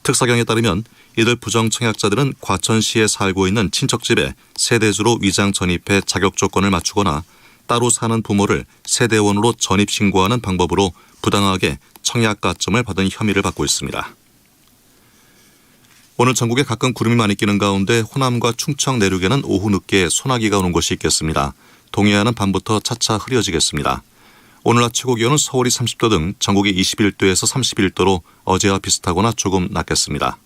특사경에 따르면 이들 부정청약자들은 과천시에 살고 있는 친척집에 세대주로 위장 전입해 자격 조건을 맞추거나 따로 사는 부모를 세대원으로 전입 신고하는 방법으로 부당하게 청약가점을 받은 혐의를 받고 있습니다. 오늘 전국에 가끔 구름이 많이 끼는 가운데 호남과 충청 내륙에는 오후 늦게 소나기가 오는 곳이 있겠습니다. 동해안은 밤부터 차차 흐려지겠습니다. 오늘 낮 최고 기온은 서울이 30도 등 전국이 21도에서 31도로 어제와 비슷하거나 조금 낮겠습니다.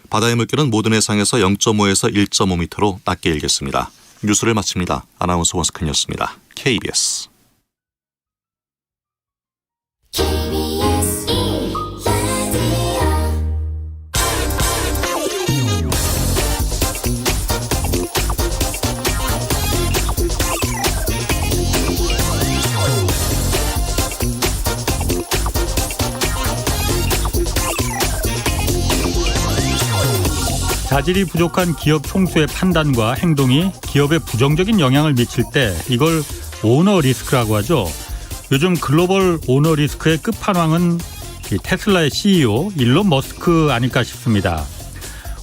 바다의 물결은 모든 해상에서 0.5에서 1.5m로 낮게 일겠습니다. 뉴스를 마칩니다. 아나운서 원스큰이었습니다. KBS. 자질이 부족한 기업 총수의 판단과 행동이 기업에 부정적인 영향을 미칠 때 이걸 오너 리스크라고 하죠. 요즘 글로벌 오너 리스크의 끝판왕은 테슬라의 CEO 일론 머스크 아닐까 싶습니다.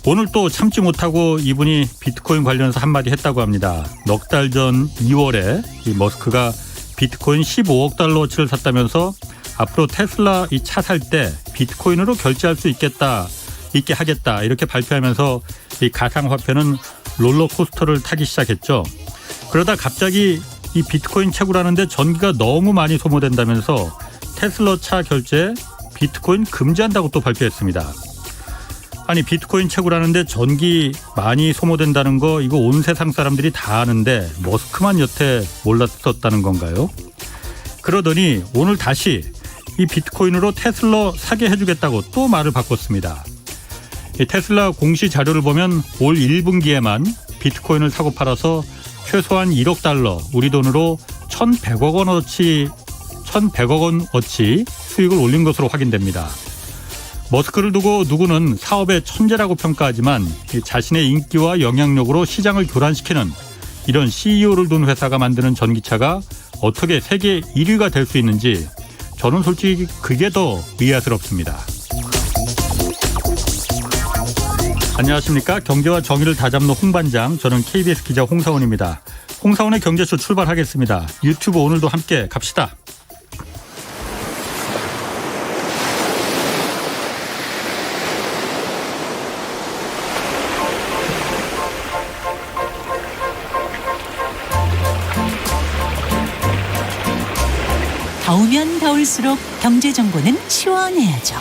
오늘 또 참지 못하고 이분이 비트코인 관련해서 한마디 했다고 합니다. 넉 달 전 2월에 이 머스크가 비트코인 15억 달러어치를 샀다면서 앞으로 테슬라 이 차 살 때 비트코인으로 결제할 수 있게 하겠다 이렇게 발표하면서 이 가상화폐는 롤러코스터를 타기 시작했죠. 그러다 갑자기 이 비트코인 채굴하는데 전기가 너무 많이 소모된다면서 테슬라 차 결제 비트코인 금지한다고 또 발표했습니다. 아니 비트코인 채굴하는데 전기 많이 소모된다는 거 이거 온 세상 사람들이 다 아는데 머스크만 여태 몰랐었다는 건가요? 그러더니 오늘 다시 이 비트코인으로 테슬라 사게 해주겠다고 또 말을 바꿨습니다. 이 테슬라 공시 자료를 보면 올 1분기에만 비트코인을 사고 팔아서 최소한 1억 달러, 우리 돈으로 1,100억 원어치 수익을 올린 것으로 확인됩니다. 머스크를 두고 누구는 사업의 천재라고 평가하지만 자신의 인기와 영향력으로 시장을 교란시키는 이런 CEO를 둔 회사가 만드는 전기차가 어떻게 세계 1위가 될 수 있는지 저는 솔직히 그게 더 의아스럽습니다. 안녕하십니까. 경제와 정의를 다잡는 홍반장, 저는 KBS 기자 홍사원입니다. 홍사원의 경제쇼 출발하겠습니다. 유튜브 오늘도 함께 갑시다. 더우면 더울수록 경제 정보는 시원해야죠.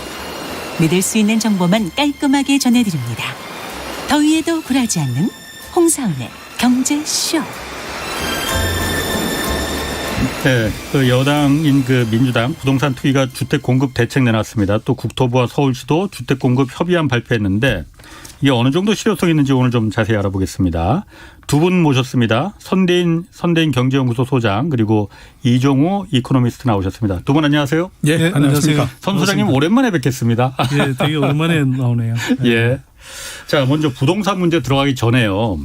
믿을 수 있는 정보만 깔끔하게 전해드립니다. 더위에도 굴하지 않는 홍사운의 경제쇼. 네, 그 여당인 그 민주당 부동산 투기가 주택 공급 대책 내놨습니다. 또 국토부와 서울시도 주택 공급 협의안 발표했는데 이게 어느 정도 실효성 있는지 오늘 좀 자세히 알아보겠습니다. 두 분 모셨습니다. 선대인 경제연구소 소장 그리고 이종우 이코노미스트 나오셨습니다. 두 분 안녕하세요. 네, 안녕하세요. 선 소장님 오랜만에 뵙겠습니다. 예, 되게 오랜만에 나오네요. 예. 자, 먼저 부동산 문제 들어가기 전에요.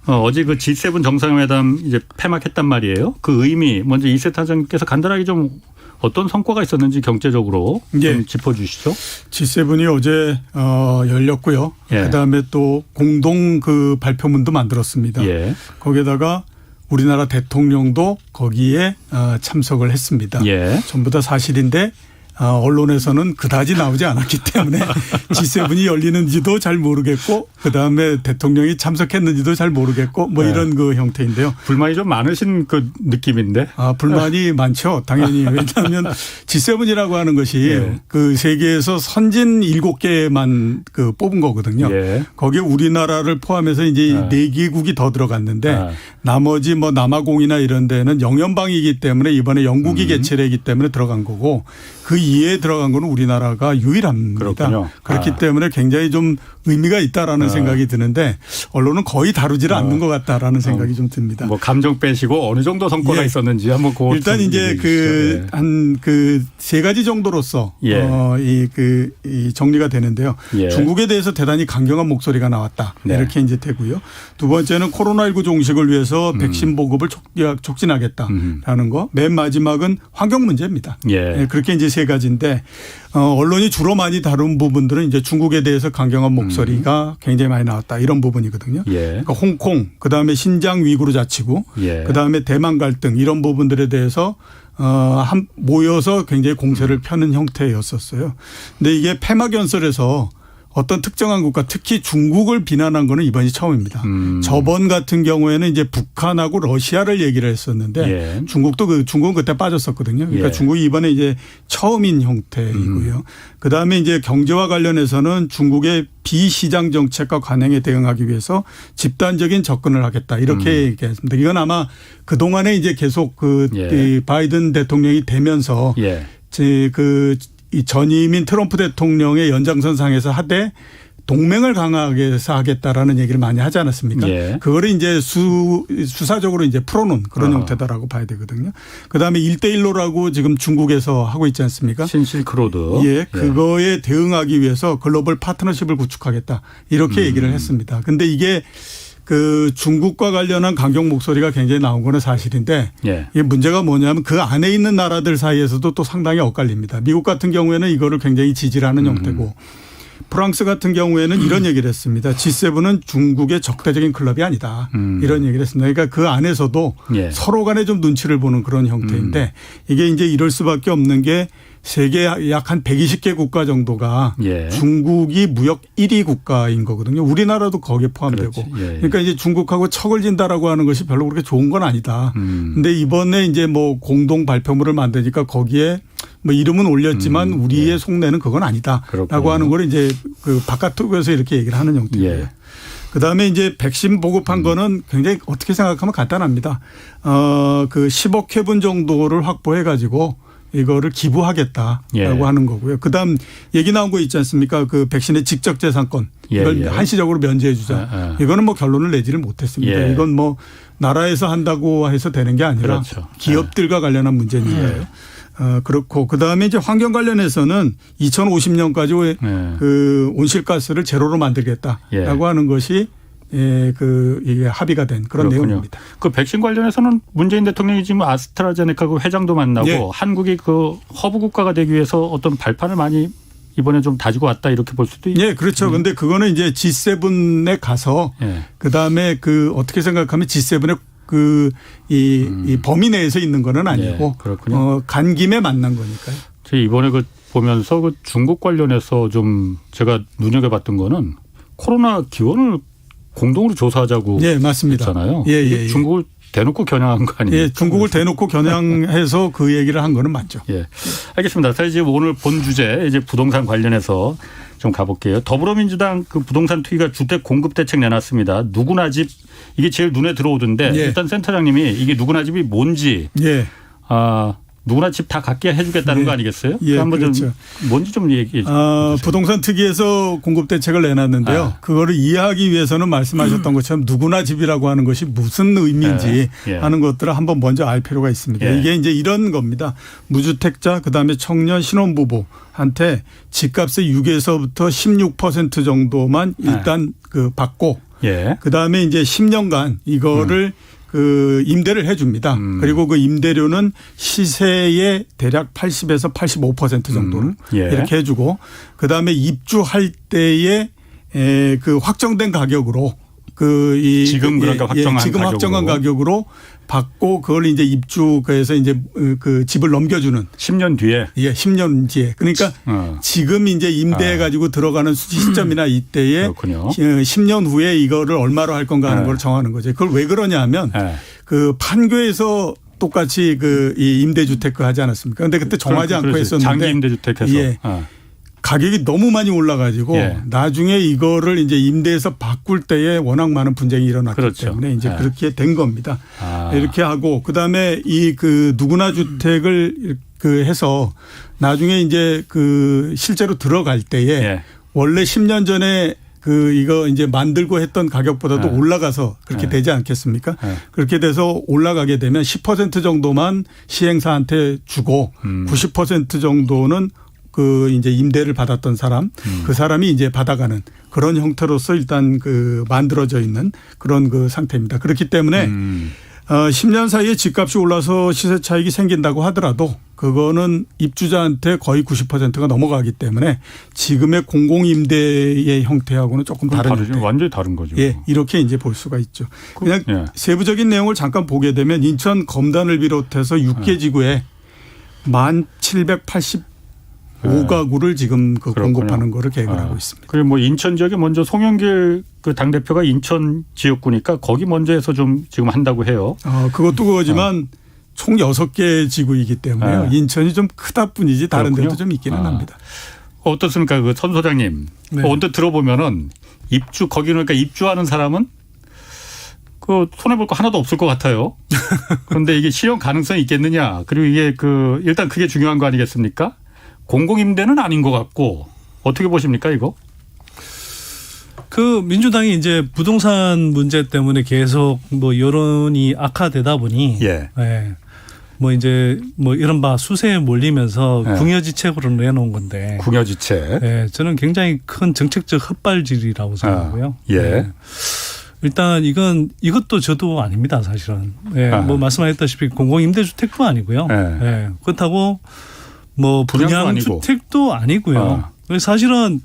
어제 그 G7 정상회담 이제 폐막했단 말이에요. 그 의미 먼저 이세 타장님께서 간단하게 좀 어떤 성과가 있었는지 경제적으로 좀 짚어주시죠. G7이 어제 열렸고요. 예. 그다음에 또 공동 그 발표문도 만들었습니다. 예. 거기에다가 우리나라 대통령도 거기에 참석을 했습니다. 예. 전부 다 사실인데 언론에서는 그다지 나오지 않았기 때문에 G7이 열리는지도 잘 모르겠고 그다음에 대통령이 참석했는지도 잘 모르겠고 뭐 이런 그 형태인데요. 불만이 좀 많으신 그 느낌인데. 불만이 많죠. 당연히. 왜냐하면 G7이라고 하는 것이 예. 그 세계에서 선진 7개만 그 뽑은 거거든요. 예. 거기에 우리나라를 포함해서 이제 4개국이 더 들어갔는데 나머지 뭐 남아공이나 이런 데는 영연방이기 때문에 이번에 영국이 개최를 했기 때문에 들어간 거고 그 이에 들어간 거는 우리나라가 유일합니다. 그렇군요. 그렇기 때문에 굉장히 좀 의미가 있다라는 생각이 드는데 언론은 거의 다루지를 않는 것 같다라는 생각이 좀 듭니다. 뭐 감정 빼시고 어느 정도 성과가 예. 있었는지 한번 그 일단 이제 한 세 가지 정도로서 이 정리가 되는데요. 예. 중국에 대해서 대단히 강경한 목소리가 나왔다. 네. 이렇게 이제 되고요. 두 번째는 코로나19 종식을 위해서 백신 보급을 촉진하겠다라는 거. 맨 마지막은 환경 문제입니다. 예. 그렇게 이제 세 가지. 가지인데 언론이 주로 많이 다룬 부분들은 이제 중국에 대해서 강경한 목소리가 굉장히 많이 나왔다 이런 부분이거든요. 예. 그러니까 홍콩, 그다음에 신장 위구르 자치구, 예. 그다음에 대만 갈등 이런 부분들에 대해서 모여서 굉장히 공세를 펴는 형태였었어요. 근데 이게 폐막연설에서 어떤 특정한 국가 특히 중국을 비난한 거는 이번이 처음입니다. 저번 같은 경우에는 이제 북한하고 러시아를 얘기를 했었는데 예. 중국은 그때 빠졌었거든요. 그러니까 예. 중국이 이번에 이제 처음인 형태이고요. 그다음에 이제 경제와 관련해서는 중국의 비시장 정책과 관행에 대응하기 위해서 집단적인 접근을 하겠다 이렇게 얘기했습니다. 이건 아마 그 동안에 이제 계속 예. 이 바이든 대통령이 되면서 예. 이 전임인 트럼프 대통령의 연장선상에서 하되 동맹을 강하게 해서 하겠다라는 얘기를 많이 하지 않았습니까? 예. 그거를 이제 수사적으로 이제 풀어놓은 그런 형태다라고 봐야 되거든요. 그다음에 1대1로라고 지금 중국에서 하고 있지 않습니까? 신실크로드. 예, 그거에 대응하기 위해서 글로벌 파트너십을 구축하겠다 이렇게 얘기를 했습니다. 근데 이게 그 중국과 관련한 강경 목소리가 굉장히 나온 거는 사실인데 예. 이게 문제가 뭐냐면 그 안에 있는 나라들 사이에서도 또 상당히 엇갈립니다. 미국 같은 경우에는 이거를 굉장히 지지를 하는 형태고 프랑스 같은 경우에는 이런 얘기를 했습니다. G7은 중국의 적대적인 클럽이 아니다. 이런 얘기를 했습니다. 그러니까 그 안에서도 예. 서로 간에 좀 눈치를 보는 그런 형태인데 이게 이제 이럴 수밖에 없는 게 세계 약 한 120개 국가 정도가 예. 중국이 무역 1위 국가인 거거든요. 우리나라도 거기에 포함되고. 그렇지. 예. 그러니까 이제 중국하고 척을 진다라고 하는 것이 별로 그렇게 좋은 건 아니다. 근데 이번에 이제 뭐 공동 발표물을 만드니까 거기에 뭐 이름은 올렸지만 우리의 속내는 그건 아니다라고 그렇군요. 하는 걸 이제 그 바깥쪽에서 이렇게 얘기를 하는 형태예요. 예. 그다음에 이제 백신 보급한 거는 굉장히 어떻게 생각하면 간단합니다. 그 10억 회분 정도를 확보해 가지고 이거를 기부하겠다라고 예. 하는 거고요. 그다음 얘기 나온 거 있지 않습니까? 그 백신의 직접 재산권 이걸 예. 한시적으로 면제해 주자. 이거는 뭐 결론을 내지를 못했습니다. 예. 이건 뭐 나라에서 한다고 해서 되는 게 아니라 그렇죠. 기업들과 관련한 문제니까요. 그렇고 그다음에 이제 환경 관련해서는 2050년까지 그 온실가스를 제로로 만들겠다라고 예. 하는 것이 이게 합의가 된 그런 그렇군요. 내용입니다. 그 백신 관련해서는 문재인 대통령이 지금 아스트라제네카 그 회장도 만나고 예. 한국이 그 허브 국가가 되기 위해서 어떤 발판을 많이 이번에 좀 다지고 왔다 이렇게 볼 수도 있죠. 예, 그렇죠. 근데 그거는 이제 G7에 가서 예. 그다음에 그 어떻게 생각하면 G7의 이 범위 내에서 있는 거는 아니고 예, 그렇군요. 간 김에 만난 거니까요. 제가 이번에 그 보면서 그 중국 관련해서 좀 제가 눈여겨봤던 거는 코로나 기원을 공동으로 조사하자고 예, 맞습니다. 했잖아요. 예. 중국을 대놓고 겨냥한 거 아니에요? 예, 중국을 대놓고 겨냥해서 그 얘기를 한 거는 맞죠. 예, 알겠습니다. 사실 지금 오늘 본 주제 이제 부동산 관련해서 좀 가볼게요. 더불어민주당 그 부동산 투기가 주택 공급 대책 내놨습니다. 누구나 집 이게 제일 눈에 들어오던데 예. 일단 센터장님이 이게 누구나 집이 뭔지 예. 누구나 집 다 갖게 해주겠다는 예. 거 아니겠어요? 예, 한번 그렇죠. 좀 뭔지 좀 얘기해 주세요. 부동산 특위에서 공급 대책을 내놨는데요. 그거를 이해하기 위해서는 말씀하셨던 것처럼 누구나 집이라고 하는 것이 무슨 의미인지 예. 하는 것들을 한번 먼저 알 필요가 있습니다. 예. 이게 이제 이런 겁니다. 무주택자 그다음에 청년 신혼부부한테 집값의 6에서부터 16% 정도만 일단 그 받고 예. 그다음에 이제 10년간 이거를 그 임대를 해 줍니다. 그리고 그 임대료는 시세의 대략 80에서 85% 정도를 예. 이렇게 해 주고 그다음에 입주할 때에 그 확정된 가격으로 지금 그러니까 확정한 지금 가격으로. 확정한 가격으로 받고 그걸 이제 입주해서 이제 그 집을 넘겨주는 10년 뒤에 10년 뒤에 그러니까 지금 이제 임대해 가지고 들어가는 시점이나 이때에 그렇군요. 10년 후에 이거를 얼마로 할 건가 하는 걸 정하는 거죠. 그걸 왜 그러냐면 그 판교에서 똑같이 이 임대주택 하지 않았습니까? 그런데 그때 정하지 않고 했었는데 장기 임대주택해서 예. 가격이 너무 많이 올라가지고 예. 나중에 이거를 이제 임대해서 바꿀 때에 워낙 많은 분쟁이 일어났기 그렇죠. 때문에 이제 예. 그렇게 된 겁니다. 이렇게 하고 그다음에 이 그 누구나 주택을 그 해서 나중에 이제 그 실제로 들어갈 때에 예. 원래 10년 전에 이거 이제 만들고 했던 가격보다도 올라가서 그렇게 되지 않겠습니까? 그렇게 돼서 올라가게 되면 10% 정도만 시행사한테 주고 90% 정도는 그 이제 임대를 받았던 사람, 그 사람이 이제 받아가는 그런 형태로서 일단 그 만들어져 있는 그런 그 상태입니다. 그렇기 때문에 10년 사이에 집값이 올라서 시세 차익이 생긴다고 하더라도 그거는 입주자한테 거의 90%가 넘어가기 때문에 지금의 공공임대의 형태하고는 조금 다른 형태. 완전히 다른 거죠. 예, 이렇게 이제 볼 수가 있죠. 그냥 예. 세부적인 내용을 잠깐 보게 되면 인천 검단을 비롯해서 6개 지구에 1,785가구를 지금 그 공급하는 거를 계획을 하고 있습니다. 그리고 뭐 인천 지역에 먼저 송영길 그 당대표가 인천 지역구니까 거기 먼저 해서 좀 지금 한다고 해요. 그것도 그거지만 총 6개 지구이기 때문에 인천이 좀 크다 뿐이지 다른 그렇군요. 데도 좀 있기는 합니다. 어떻습니까? 그 선 소장님. 네. 언뜻 들어보면은 거기 그러니까 입주하는 사람은 그 손해볼 거 하나도 없을 것 같아요. 그런데 이게 실현 가능성이 있겠느냐. 그리고 이게 일단 그게 중요한 거 아니겠습니까? 공공임대는 아닌 것 같고 어떻게 보십니까 이거? 그 민주당이 이제 부동산 문제 때문에 계속 뭐 여론이 악화되다 보니 예. 뭐 이제 뭐 이른바 수세에 몰리면서 궁여지책으로 내놓은 건데. 궁여지책. 예, 저는 굉장히 큰 정책적 헛발질이라고 생각하고요. 예. 일단 이것도 저도 아닙니다, 사실은. 예, 뭐 말씀하셨다시피 공공임대주택도 아니고요. 예, 그렇다고 뭐 분양주택도 아니고요. 사실은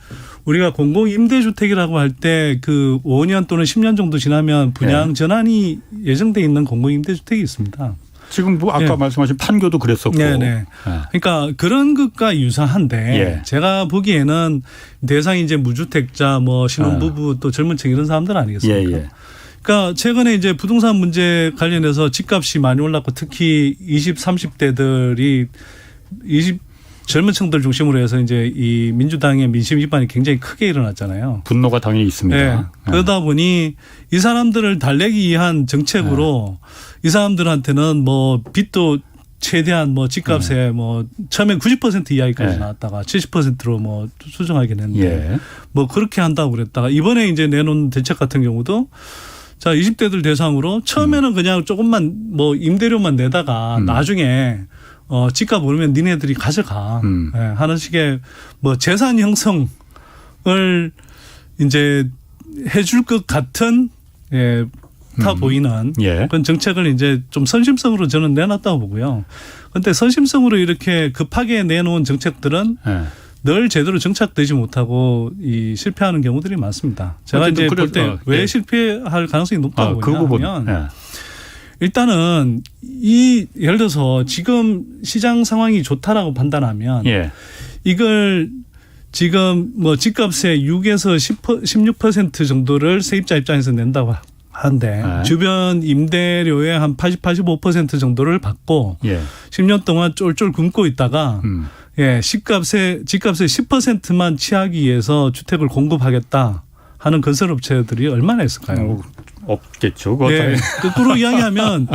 우리가 공공임대주택이라고 할 때 그 5년 또는 10년 정도 지나면 분양 전환이 예정돼 있는 공공임대주택이 있습니다. 지금 뭐 아까 말씀하신 판교도 그랬었고. 네네. 그러니까 그런 것과 유사한데 제가 보기에는 대상이 이제 무주택자 뭐 신혼부부 또 젊은 층 이런 사람들 아니겠습니까? 그러니까 최근에 이제 부동산 문제 관련해서 집값이 많이 올랐고 특히 20, 30대들이 젊은 층들 중심으로 해서 이제 이 민주당의 민심 위반이 굉장히 크게 일어났잖아요. 분노가 당연히 있습니다. 네. 그러다 보니 이 사람들을 달래기 위한 정책으로 이 사람들한테는 뭐 빚도 최대한 뭐 집값에 뭐 처음엔 90% 이하까지 나왔다가 70%로 뭐 수정하긴 했는데 뭐 그렇게 한다고 그랬다가 이번에 이제 내놓은 대책 같은 경우도 자 20대들 대상으로 처음에는 그냥 조금만 뭐 임대료만 내다가 나중에 집값 오르면 니네들이 가져가 하는 식의 뭐 재산 형성을 이제 해줄 것 같은 타 보이는 그런 정책을 이제 좀 선심성으로 저는 내놨다고 보고요. 그런데 선심성으로 이렇게 급하게 내놓은 정책들은 늘 제대로 정착되지 못하고 실패하는 경우들이 많습니다. 제가 이제 볼 때 왜 실패할 가능성이 높다고 보냐면 일단은 예를 들어서 지금 시장 상황이 좋다라고 판단하면 이걸 지금 뭐 집값의 6에서 16% 정도를 세입자 입장에서 낸다고 하는데 주변 임대료의 한 80, 85% 정도를 받고 10년 동안 쫄쫄 굶고 있다가 집값의 10%만 취하기 위해서 주택을 공급하겠다 하는 건설업체들이 얼마나 있을까요? 없겠죠. 거꾸로 이야기하면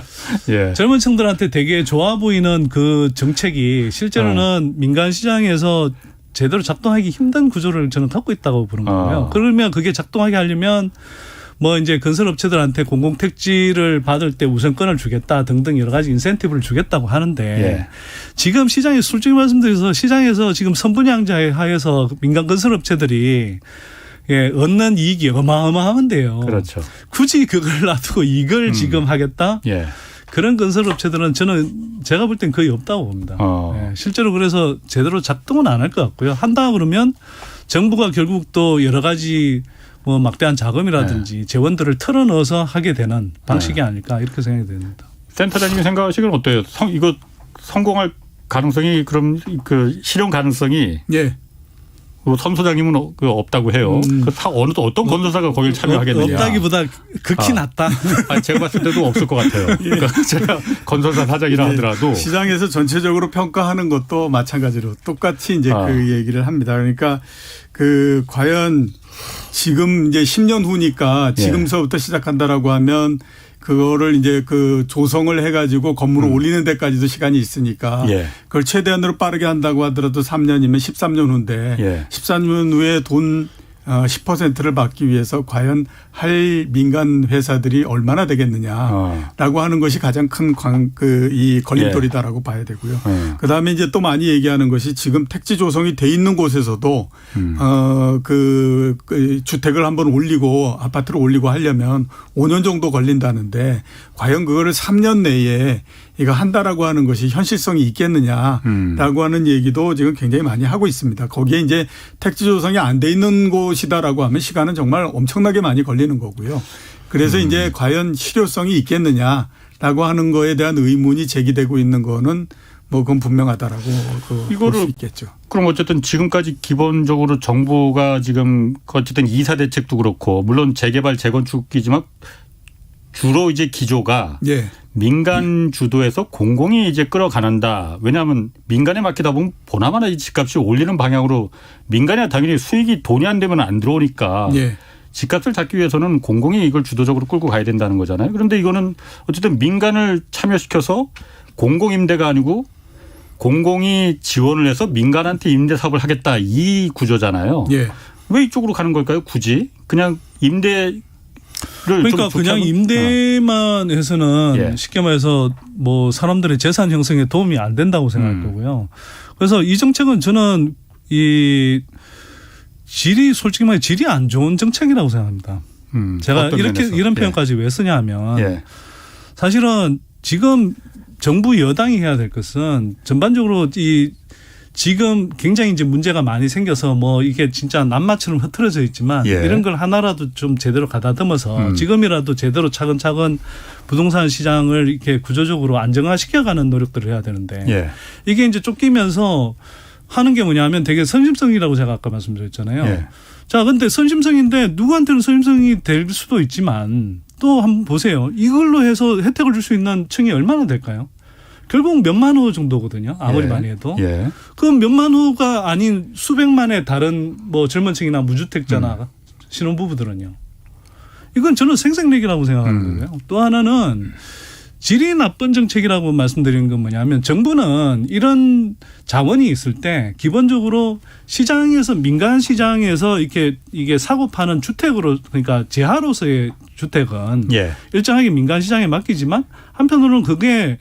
젊은 층들한테 되게 좋아 보이는 그 정책이 실제로는 민간 시장에서 제대로 작동하기 힘든 구조를 저는 갖고 있다고 보는 거고요. 그러면 그게 작동하게 하려면 뭐 이제 건설업체들한테 공공택지를 받을 때 우선권을 주겠다 등등 여러 가지 인센티브를 주겠다고 하는데 지금 시장에 솔직히 말씀드려서 시장에서 지금 선분양자에 하에서 민간 건설업체들이 얻는 이익이 어마어마한데요. 그렇죠. 굳이 그걸 놔두고 이걸 지금 하겠다? 그런 건설업체들은 제가 볼 땐 거의 없다고 봅니다. 실제로 그래서 제대로 작동은 안 할 것 같고요. 한다 그러면 정부가 결국 또 여러 가지 뭐 막대한 자금이라든지 재원들을 털어넣어서 하게 되는 방식이 아닐까 이렇게 생각이 됩니다. 센터장님이 생각하시기는 어때요? 이거 성공할 가능성이 그럼 그 실현 가능성이 선 소장님은 없다고 해요. 어떤 건설사가 거기를 참여하겠느냐. 없다기보다 극히 낮다. 제가 봤을 때도 없을 것 같아요. 그러니까 제가 건설사 사장이라 하더라도. 시장에서 전체적으로 평가하는 것도 마찬가지로 똑같이 이제 그 얘기를 합니다. 그러니까 과연 지금 이제 10년 후니까 지금서부터 시작한다라고 하면 그거를 이제 조성을 해가지고 건물을 올리는 데까지도 시간이 있으니까 그걸 최대한으로 빠르게 한다고 하더라도 3년이면 13년 후인데 13년 후에 돈 10%를 받기 위해서 과연 할 민간 회사들이 얼마나 되겠느냐라고 하는 것이 가장 큰 이 걸림돌이다라고 봐야 되고요. 그다음에 이제 또 많이 얘기하는 것이 지금 택지 조성이 돼 있는 곳에서도 그 주택을 한번 올리고 아파트를 올리고 하려면 5년 정도 걸린다는데 과연 그거를 3년 내에 이거 한다라고 하는 것이 현실성이 있겠느냐라고 하는 얘기도 지금 굉장히 많이 하고 있습니다. 거기에 이제 택지 조성이 안 돼 있는 곳이다라고 하면 시간은 정말 엄청나게 많이 걸리는 거고요. 그래서 이제 과연 실효성이 있겠느냐라고 하는 거에 대한 의문이 제기되고 있는 거는 뭐 그건 분명하다라고 볼 수 있겠죠. 그럼 어쨌든 지금까지 기본적으로 정부가 지금 어쨌든 이사 대책도 그렇고 물론 재개발 재건축이지만 주로 이제 기조가 예. 민간 주도에서 공공이 이제 끌어가는다. 왜냐하면 민간에 맡기다 보면 보나마나 이 집값이 올리는 방향으로 민간에 당연히 수익이 돈이 안 되면 안 들어오니까 예. 집값을 잡기 위해서는 공공이 이걸 주도적으로 끌고 가야 된다는 거잖아요. 그런데 이거는 어쨌든 민간을 참여시켜서 공공임대가 아니고 공공이 지원을 해서 민간한테 임대 사업을 하겠다 이 구조잖아요. 예. 왜 이쪽으로 가는 걸까요? 굳이 그냥 임대 그러니까 그냥 임대만 해서는 예. 쉽게 말해서 뭐 사람들의 재산 형성에 도움이 안 된다고 생각할 거고요. 그래서 이 정책은 저는 이 솔직히 말해 질이 안 좋은 정책이라고 생각합니다. 제가 이런 표현까지 왜 쓰냐 하면 사실은 지금 정부 여당이 해야 될 것은 전반적으로 지금 굉장히 이제 문제가 많이 생겨서 뭐 이게 진짜 남마처럼 흐트러져 있지만 이런 걸 하나라도 좀 제대로 가다듬어서 지금이라도 제대로 차근차근 부동산 시장을 이렇게 구조적으로 안정화시켜가는 노력들을 해야 되는데 이게 이제 쫓기면서 하는 게 뭐냐면 되게 선심성이라고 제가 아까 말씀드렸잖아요. 자, 근데 선심성인데 누구한테는 선심성이 될 수도 있지만 또 한번 보세요. 이걸로 해서 혜택을 줄 수 있는 층이 얼마나 될까요? 결국 몇만 호 정도거든요. 아무리 많이 해도. 그럼 몇만 호가 아닌 수백만의 다른 뭐 젊은 층이나 무주택자나 신혼부부들은요. 이건 저는 생색내기라고 생각하는 거고요. 또 하나는 질이 나쁜 정책이라고 말씀드리는 건 뭐냐면 정부는 이런 자원이 있을 때 기본적으로 시장에서 민간 시장에서 이게 사고 파는 주택으로 그러니까 제하로서의 주택은 일정하게 민간 시장에 맡기지만 한편으로는 그게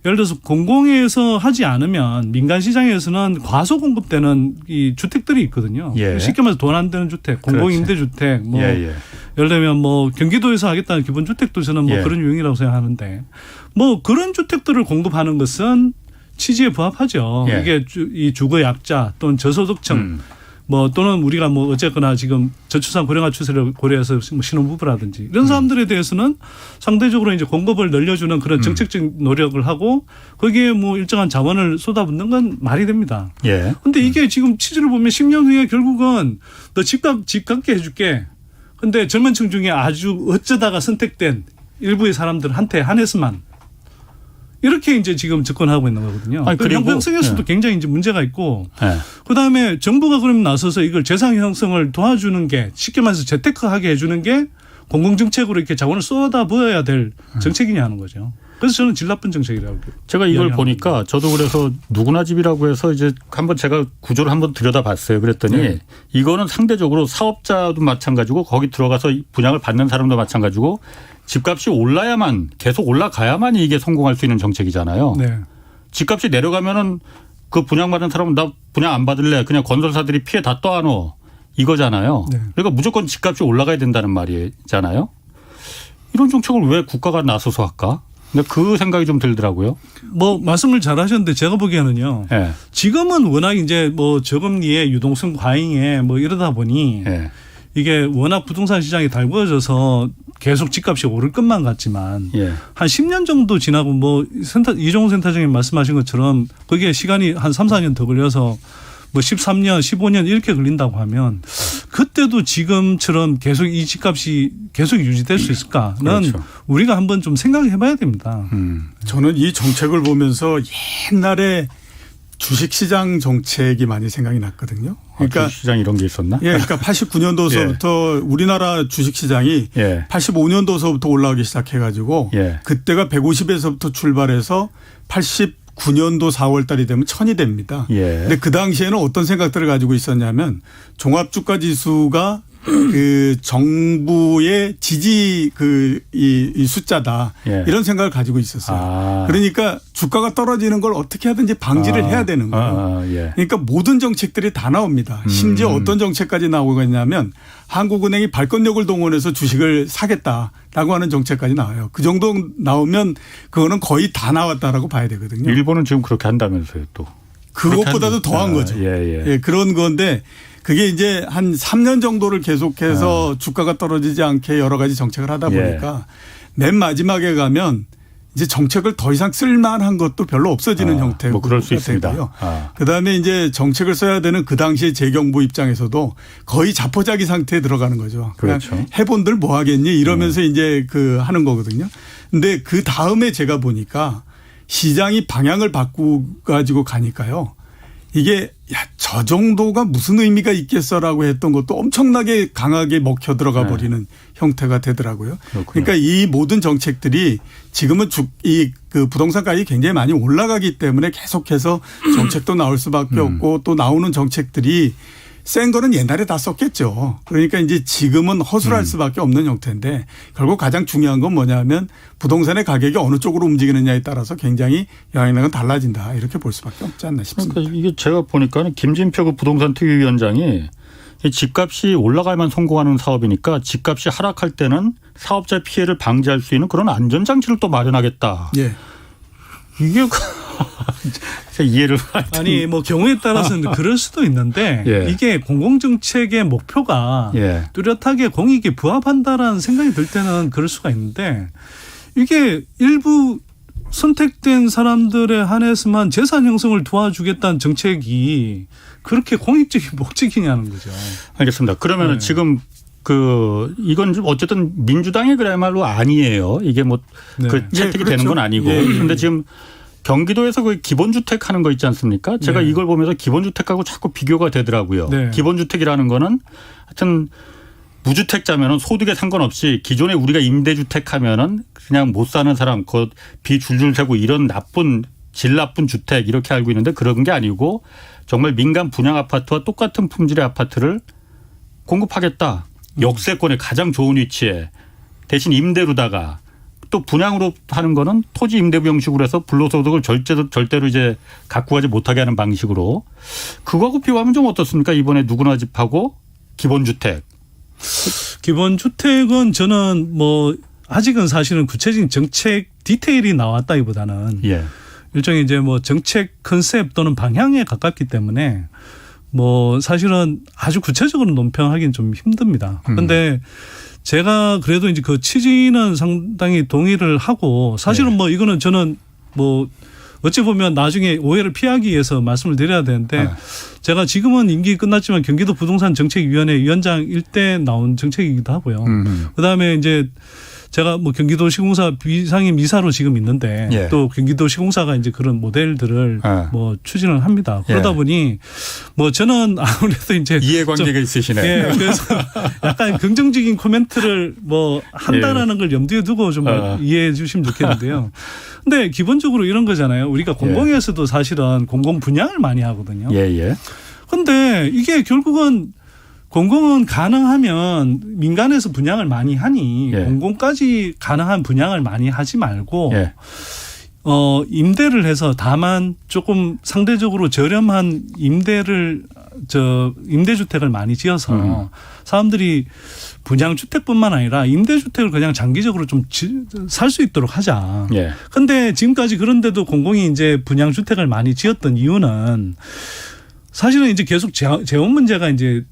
예를 들어서 공공에서 하지 않으면 민간 시장에서는 과소 공급되는 이 주택들이 있거든요. 쉽게 말해서 돈 안 되는 주택, 공공임대주택, 뭐 예를 들면 뭐 경기도에서 하겠다는 기본주택도 저는 뭐 그런 유형이라고 생각하는데 뭐 그런 주택들을 공급하는 것은 취지에 부합하죠. 이게 이 주거 약자 또는 저소득층 뭐 또는 우리가 뭐 어쨌거나 지금 저출산 고령화 추세를 고려해서 신혼부부라든지 이런 사람들에 대해서는 상대적으로 이제 공급을 늘려주는 그런 정책적 노력을 하고 거기에 뭐 일정한 자원을 쏟아붓는 건 말이 됩니다. 그런데 이게 지금 취지를 보면 10년 후에 결국은 너 집 갖게 해줄게. 그런데 젊은 층 중에 아주 어쩌다가 선택된 일부의 사람들한테 한해서만 이렇게 이제 지금 접근하고 있는 거거든요. 그리고 형평성에서도 굉장히 이제 문제가 있고, 그 다음에 정부가 그러면 나서서 이걸 재산 형성을 도와주는 게 쉽게 말해서 재테크하게 해주는 게 공공정책으로 이렇게 자원을 쏟아부어야 될 정책이냐 하는 거죠. 그래서 저는 질 나쁜 정책이라고. 제가 이걸 보니까 저도 그래서 누구나 집이라고 해서 이제 한번 제가 구조를 한번 들여다봤어요. 그랬더니 이거는 상대적으로 사업자도 마찬가지고 거기 들어가서 분양을 받는 사람도 마찬가지고 집값이 올라야만 계속 올라가야만 이게 성공할 수 있는 정책이잖아요. 집값이 내려가면은 그 분양받은 사람은 나 분양 안 받을래. 그냥 건설사들이 피해 다 떠안어. 이거잖아요. 그러니까 무조건 집값이 올라가야 된다는 말이잖아요. 이런 정책을 왜 국가가 나서서 할까? 근데 그 생각이 좀 들더라고요. 뭐 말씀을 잘 하셨는데 제가 보기에는요. 지금은 워낙 이제 뭐 저금리에 유동성 과잉에 뭐 이러다 보니 이게 워낙 부동산 시장이 달궈져서 계속 집값이 오를 것만 같지만 한 10년 정도 지나고 뭐 이종훈 센터장님 말씀하신 것처럼 그게 시간이 한 3, 4년 더 걸려서 뭐 13년, 15년 이렇게 걸린다고 하면 그때도 지금처럼 계속 이 집값이 계속 유지될 수 있을까는 우리가 한번 좀 생각해 봐야 됩니다. 저는 이 정책을 보면서 옛날에 주식시장 정책이 많이 생각이 났거든요. 그러니까 주식시장 이런 게 있었나? 그러니까 89년도서부터 우리나라 주식시장이 85년도서부터 올라오기 시작해가지고 그때가 150에서부터 출발해서 89년도 4월 달이 되면 1000이 됩니다. 근데 그 당시에는 어떤 생각들을 가지고 있었냐면 종합주가지수가 그 정부의 지지 이 숫자다. 예. 이런 생각을 가지고 있었어요. 아. 그러니까 주가가 떨어지는 걸 어떻게 하든지 방지를 해야 되는 거예요. 예. 그러니까 모든 정책들이 다 나옵니다. 심지어 어떤 정책까지 나오겠냐면 한국은행이 발권력을 동원해서 주식을 사겠다라고 하는 정책까지 나와요. 그 정도 나오면 그거는 거의 다 나왔다라고 봐야 되거든요. 일본은 지금 그렇게 한다면서요 또. 그것보다도 더한 거죠. 예, 그런 건데 그게 이제 한 3년 정도를 계속해서 주가가 떨어지지 않게 여러 가지 정책을 하다 보니까 맨 마지막에 가면 이제 정책을 더 이상 쓸만한 것도 별로 없어지는 형태고. 뭐 그럴 수 있습니다. 그다음에 이제 정책을 써야 되는 그 당시에 재경부 입장에서도 거의 자포자기 상태에 들어가는 거죠. 그렇죠. 해본들 뭐 하겠니 이러면서 이제 하는 거거든요. 근데 그 다음에 제가 보니까 시장이 방향을 바꾸가지고 가니까요. 이게 저 정도가 무슨 의미가 있겠어라고 했던 것도 엄청나게 강하게 먹혀 들어가 버리는 형태가 되더라고요. 그렇군요. 그러니까 이 모든 정책들이 지금은 그 부동산 가격이 굉장히 많이 올라가기 때문에 계속해서 정책도 나올 수밖에 없고 또 나오는 정책들이 센 거는 옛날에 다 썼겠죠. 그러니까 이제 지금은 허술할 수밖에 없는 형태인데 결국 가장 중요한 건 뭐냐면 부동산의 가격이 어느 쪽으로 움직이느냐에 따라서 굉장히 영향력은 달라진다. 이렇게 볼 수밖에 없지 않나 싶습니다. 그러니까 이게 제가 보니까는 김진표 그 부동산 특위위원장이 이 집값이 올라가야만 성공하는 사업이니까 집값이 하락할 때는 사업자 피해를 방지할 수 있는 그런 안전장치를 또 마련하겠다. 예. 이게 이해를 아니 뭐 경우에 따라서는 그럴 수도 있는데 예. 이게 공공정책의 목표가 예. 뚜렷하게 공익에 부합한다라는 생각이 들 때는 그럴 수가 있는데 이게 일부 선택된 사람들에 한해서만 재산 형성을 도와주겠다는 정책이 그렇게 공익적인 목적이냐는 거죠. 알겠습니다. 그러면 은 지금 이건 좀 어쨌든 민주당의 그야말로 아니에요. 이게 뭐 채택이 되는 건 아니고. 그런데 지금 경기도에서 그 기본주택 하는 거 있지 않습니까? 제가 이걸 보면서 기본주택하고 자꾸 비교가 되더라고요. 네. 기본주택이라는 거는 하여튼 무주택자면은 소득에 상관없이 기존에 우리가 임대주택 하면은 그냥 못 사는 사람, 그 비 줄줄 새고 이런 질 나쁜 주택 이렇게 알고 있는데 그런 게 아니고 정말 민간 분양 아파트와 똑같은 품질의 아파트를 공급하겠다. 역세권에 가장 좋은 위치에 대신 임대로다가 또 분양으로 하는 거는 토지 임대부 형식으로 해서 불로소득을 절대로 이제 갖고 가지 못하게 하는 방식으로 그거하고 비교하면 좀 어떻습니까? 이번에 누구나 집하고 기본주택. 기본주택은 저는 뭐 아직은 사실은 구체적인 정책 디테일이 나왔다기보다는 일종의 이제 뭐 정책 컨셉 또는 방향에 가깝기 때문에 뭐 사실은 아주 구체적으로 논평하기는 좀 힘듭니다. 그런데 제가 그래도 이제 그 취지는 상당히 동의를 하고 사실은 뭐 이거는 저는 뭐 어찌 보면 나중에 오해를 피하기 위해서 말씀을 드려야 되는데 제가 지금은 임기 끝났지만 경기도 부동산 정책위원회 위원장일 때 나온 정책이기도 하고요. 그다음에 이제 제가 뭐 경기도시공사 비상임 이사로 지금 있는데 또 경기도시공사가 이제 그런 모델들을 뭐 추진을 합니다. 그러다 보니 뭐 저는 아무래도 이제 이해관계가 있으시네. 그래서 약간 긍정적인 코멘트를 뭐 한다라는 걸 염두에 두고 좀 이해해 주시면 좋겠는데요. 근데 기본적으로 이런 거잖아요. 우리가 공공에서도 사실은 공공 분양을 많이 하거든요. 근데 이게 결국은 공공은 가능하면 민간에서 분양을 많이 하니 공공까지 가능한 분양을 많이 하지 말고 임대를 해서 다만 조금 상대적으로 저렴한 임대주택을 많이 지어서 사람들이 분양주택뿐만 아니라 임대주택을 그냥 장기적으로 좀 살 수 있도록 하자. 근데 지금까지 그런데도 공공이 이제 분양주택을 많이 지었던 이유는 사실은 이제 계속 재원 문제가 이제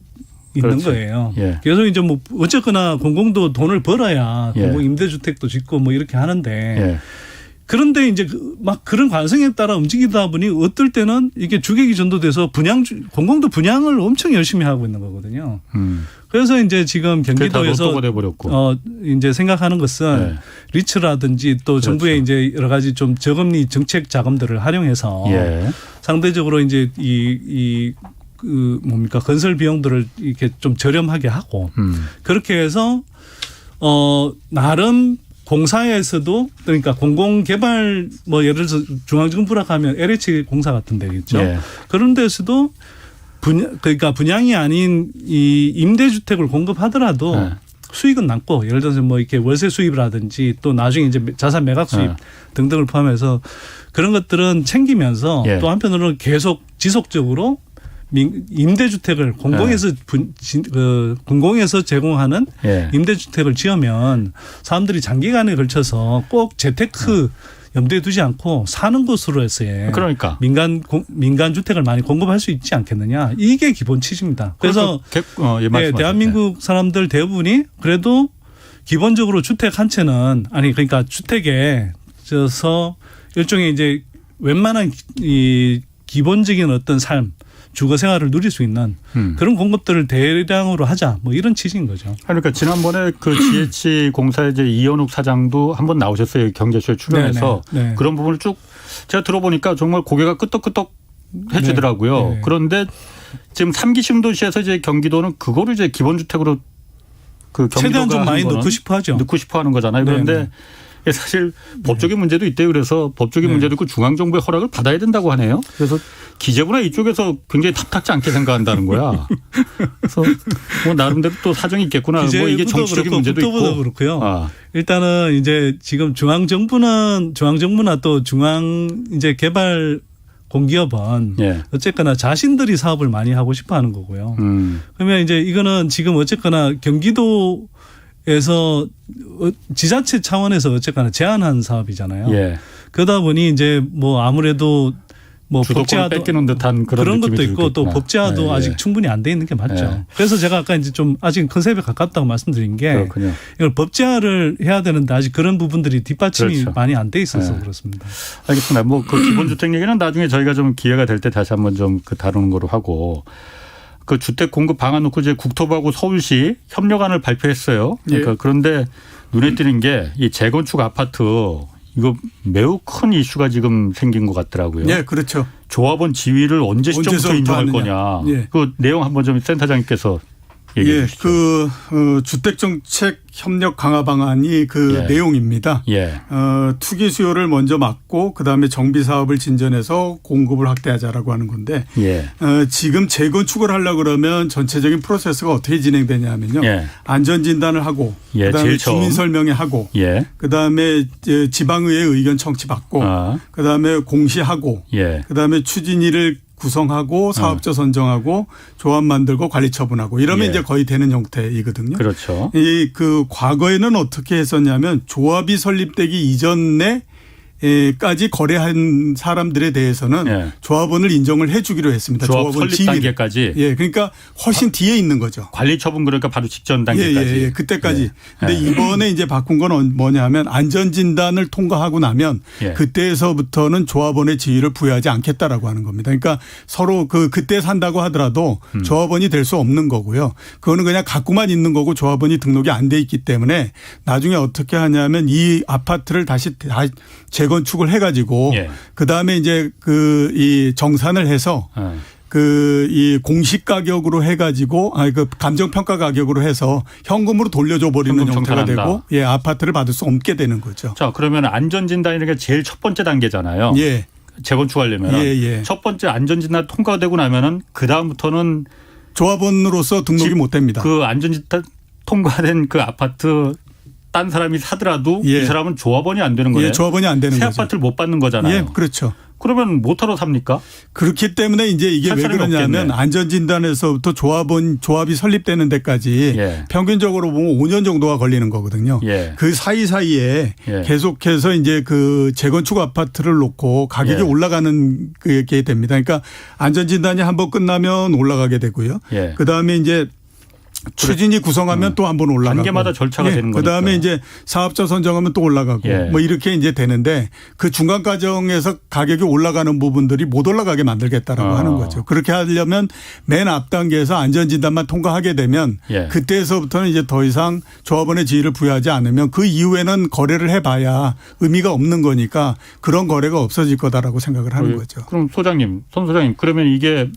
있는 거예요. 그래서 이제 뭐 어쨌거나 공공도 돈을 벌어야 공공 임대주택도 짓고 뭐 이렇게 하는데 그런데 이제 막 그런 관성에 따라 움직이다 보니 어떨 때는 이게 주객이 전도돼서 공공도 분양을 엄청 열심히 하고 있는 거거든요. 그래서 이제 지금 경기도에서 이제 생각하는 것은 리츠라든지 또 정부의 이제 여러 가지 좀 저금리 정책 자금들을 활용해서 상대적으로 이제 건설 비용들을 이렇게 좀 저렴하게 하고 그렇게 해서 나름 공사에서도 그러니까 공공개발 뭐 예를 들어서 중앙정부라 하면 LH 공사 같은 데겠죠. 그런 데서도 그러니까 분양이 아닌 이 임대주택을 공급하더라도 네. 수익은 남고 예를 들어서 뭐 이렇게 월세 수입이라든지 또 나중에 이제 자산 매각 수입 등등을 포함해서 그런 것들은 챙기면서 예. 또 한편으로는 계속 지속적으로 임대주택을 공공에서 제공하는 예. 임대주택을 지으면 사람들이 장기간에 걸쳐서 꼭 재테크 염두에 두지 않고 사는 곳으로 해서의 그러니까 민간 주택을 많이 공급할 수 있지 않겠느냐. 이게 기본 취지입니다. 그래서 예, 대한민국 사람들 대부분이 그래도 기본적으로 주택 한 채는 그러니까 주택에 져서 일종의 이제 웬만한 이 기본적인 어떤 삶 주거 생활을 누릴 수 있는 그런 공급들을 대량으로 하자 뭐 이런 취지인 거죠. 그러니까 지난번에 그 GH공사의 이제 이현욱 사장도 한번 나오셨어요. 경제쇼에 출연해서 네네. 네. 그런 부분을 쭉 제가 들어보니까 정말 고개가 끄덕끄덕 해지더라고요. 네. 그런데 지금 3기 신도시에서 이제 경기도는 그거를 이제 기본주택으로 그 경기도가 최대한 좀 많이 넣고 싶어 하죠. 넣고 싶어 하는 거잖아요. 그런데 네네. 사실 법적인 문제도 있대요. 그래서 법적인 네. 문제도 있고 중앙정부의 허락을 받아야 된다고 하네요. 그래서 기재부나 이쪽에서 굉장히 탑탁지 않게 생각한다는 거야. 그래서 뭐 나름대로 또 사정이 있겠구나. 뭐 이게 정치적인 문제도 있고. 그렇고요. 일단은 이제 지금 중앙정부나 또 중앙 이제 개발 공기업은 예. 어쨌거나 자신들이 사업을 많이 하고 싶어 하는 거고요. 그러면 이제 이거는 지금 어쨌거나 경기도에서 지자체 차원에서 어쨌거나 제한한 사업이잖아요. 예. 그러다 보니 이제 뭐 아무래도 뭐 주도권을 뺏기는 듯한 그런 것도 있고 또 들겠구나. 법제화도 예. 아직 충분히 안 돼 있는 게 맞죠. 예. 그래서 제가 아까 이제 좀 아직 컨셉에 가깝다고 말씀드린 게 그렇군요. 이걸 법제화를 해야 되는데 아직 그런 부분들이 뒷받침이 그렇죠. 많이 안 돼 있어서 예. 그렇습니다. 알겠습니다. 뭐 그 기본주택 얘기는 나중에 저희가 좀 기회가 될 때 다시 한번 좀 그 다루는 거로 하고 그 주택 공급 방안 놓고 이제 국토부하고 서울시 협력안을 발표했어요. 그러니까 예. 그런데 눈에 띄는 게 이 재건축 아파트 이거 매우 큰 이슈가 지금 생긴 것 같더라고요. 네, 그렇죠. 조합원 지위를 언제 시점부터 언제서부터 인정할 하느냐. 거냐. 예. 그 내용 한번 좀 센터장님께서 얘기해 예, 주시죠. 주택정책 협력 강화 방안이 그 예. 내용입니다. 예. 투기 수요를 먼저 막고 그다음에 정비 사업을 진전해서 공급을 확대하자라고 하는 건데 예. 지금 재건축을 하려고 그러면 전체적인 프로세스가 어떻게 진행되냐면요. 예. 안전진단을 하고 예, 그다음에 제일 처음. 주민설명회 하고 예. 그다음에 지방의회 의견 청취받고 아. 그다음에 공시하고 예. 그다음에 추진위를 구성하고 사업자 선정하고 조합 만들고 관리 처분하고 이러면 예. 이제 거의 되는 형태이거든요. 그렇죠. 이 그 과거에는 어떻게 했었냐면 조합이 설립되기 이전에 까지 거래한 사람들에 대해서는 예. 조합원을 인정을 해 주기로 했습니다. 조합 조합원 설립 지위를. 단계까지. 예. 그러니까 훨씬 뒤에 있는 거죠. 관리 처분 그러니까 바로 직전 단계까지. 예. 그때까지. 예. 근데 예. 이번에 이제 바꾼 건 뭐냐면 안전진단을 통과하고 나면 예. 그때에서부터는 조합원의 지위를 부여하지 않겠다라고 하는 겁니다. 그러니까 서로 그때 산다고 하더라도 조합원이 될 수 없는 거고요. 그거는 그냥 갖고만 있는 거고 조합원이 등록이 안 돼 있기 때문에 나중에 어떻게 하냐면 이 아파트를 다시 재건축을 해가지고 예. 그 다음에 이제 이 정산을 해서 이 공시 가격으로 해가지고 그 감정평가 가격으로 해서 현금으로 돌려줘 버리는 현금 형태가 청산한다. 되고 예 아파트를 받을 수 없게 되는 거죠. 자 그러면 안전진단이라는 게 제일 첫 번째 단계잖아요. 예. 재건축하려면 예. 첫 번째 안전진단 통과되고 나면은 그 다음부터는 조합원으로서 등록이 못 됩니다. 그 안전진단 통과된 그 아파트 딴 사람이 사더라도 예. 이 사람은 조합원이 안 되는 거예요. 예, 조합원이 안 되는 새 거죠. 아파트를 못 받는 거잖아요. 예, 그렇죠. 그러면 못하러 삽니까? 그렇기 때문에 이제 이게 왜 사람이 그러냐면 없겠네. 안전진단에서부터 조합이 설립되는 데까지 예. 평균적으로 보면 5년 정도가 걸리는 거거든요. 예. 그 사이사이에 예. 계속해서 이제 그 재건축 아파트를 놓고 가격이 예. 올라가는 게 됩니다. 그러니까 안전진단이 한번 끝나면 올라가게 되고요. 예. 그다음에 이제 추진이 구성하면 또 한 번 올라가고 단계마다 절차가 되는 거니까. 그다음에 이제 사업자 선정하면 또 올라가고 예. 뭐 이렇게 이제 되는데 그 중간 과정에서 가격이 올라가는 부분들이 못 올라가게 만들겠다라고 하는 거죠. 그렇게 하려면 맨 앞 단계에서 안전진단만 통과하게 되면 예. 그때에서부터는 이제 더 이상 조합원의 지위를 부여하지 않으면 그 이후에는 거래를 해봐야 의미가 없는 거니까 그런 거래가 없어질 거다라고 생각을 하는 거죠. 그럼 손 소장님 그러면 이게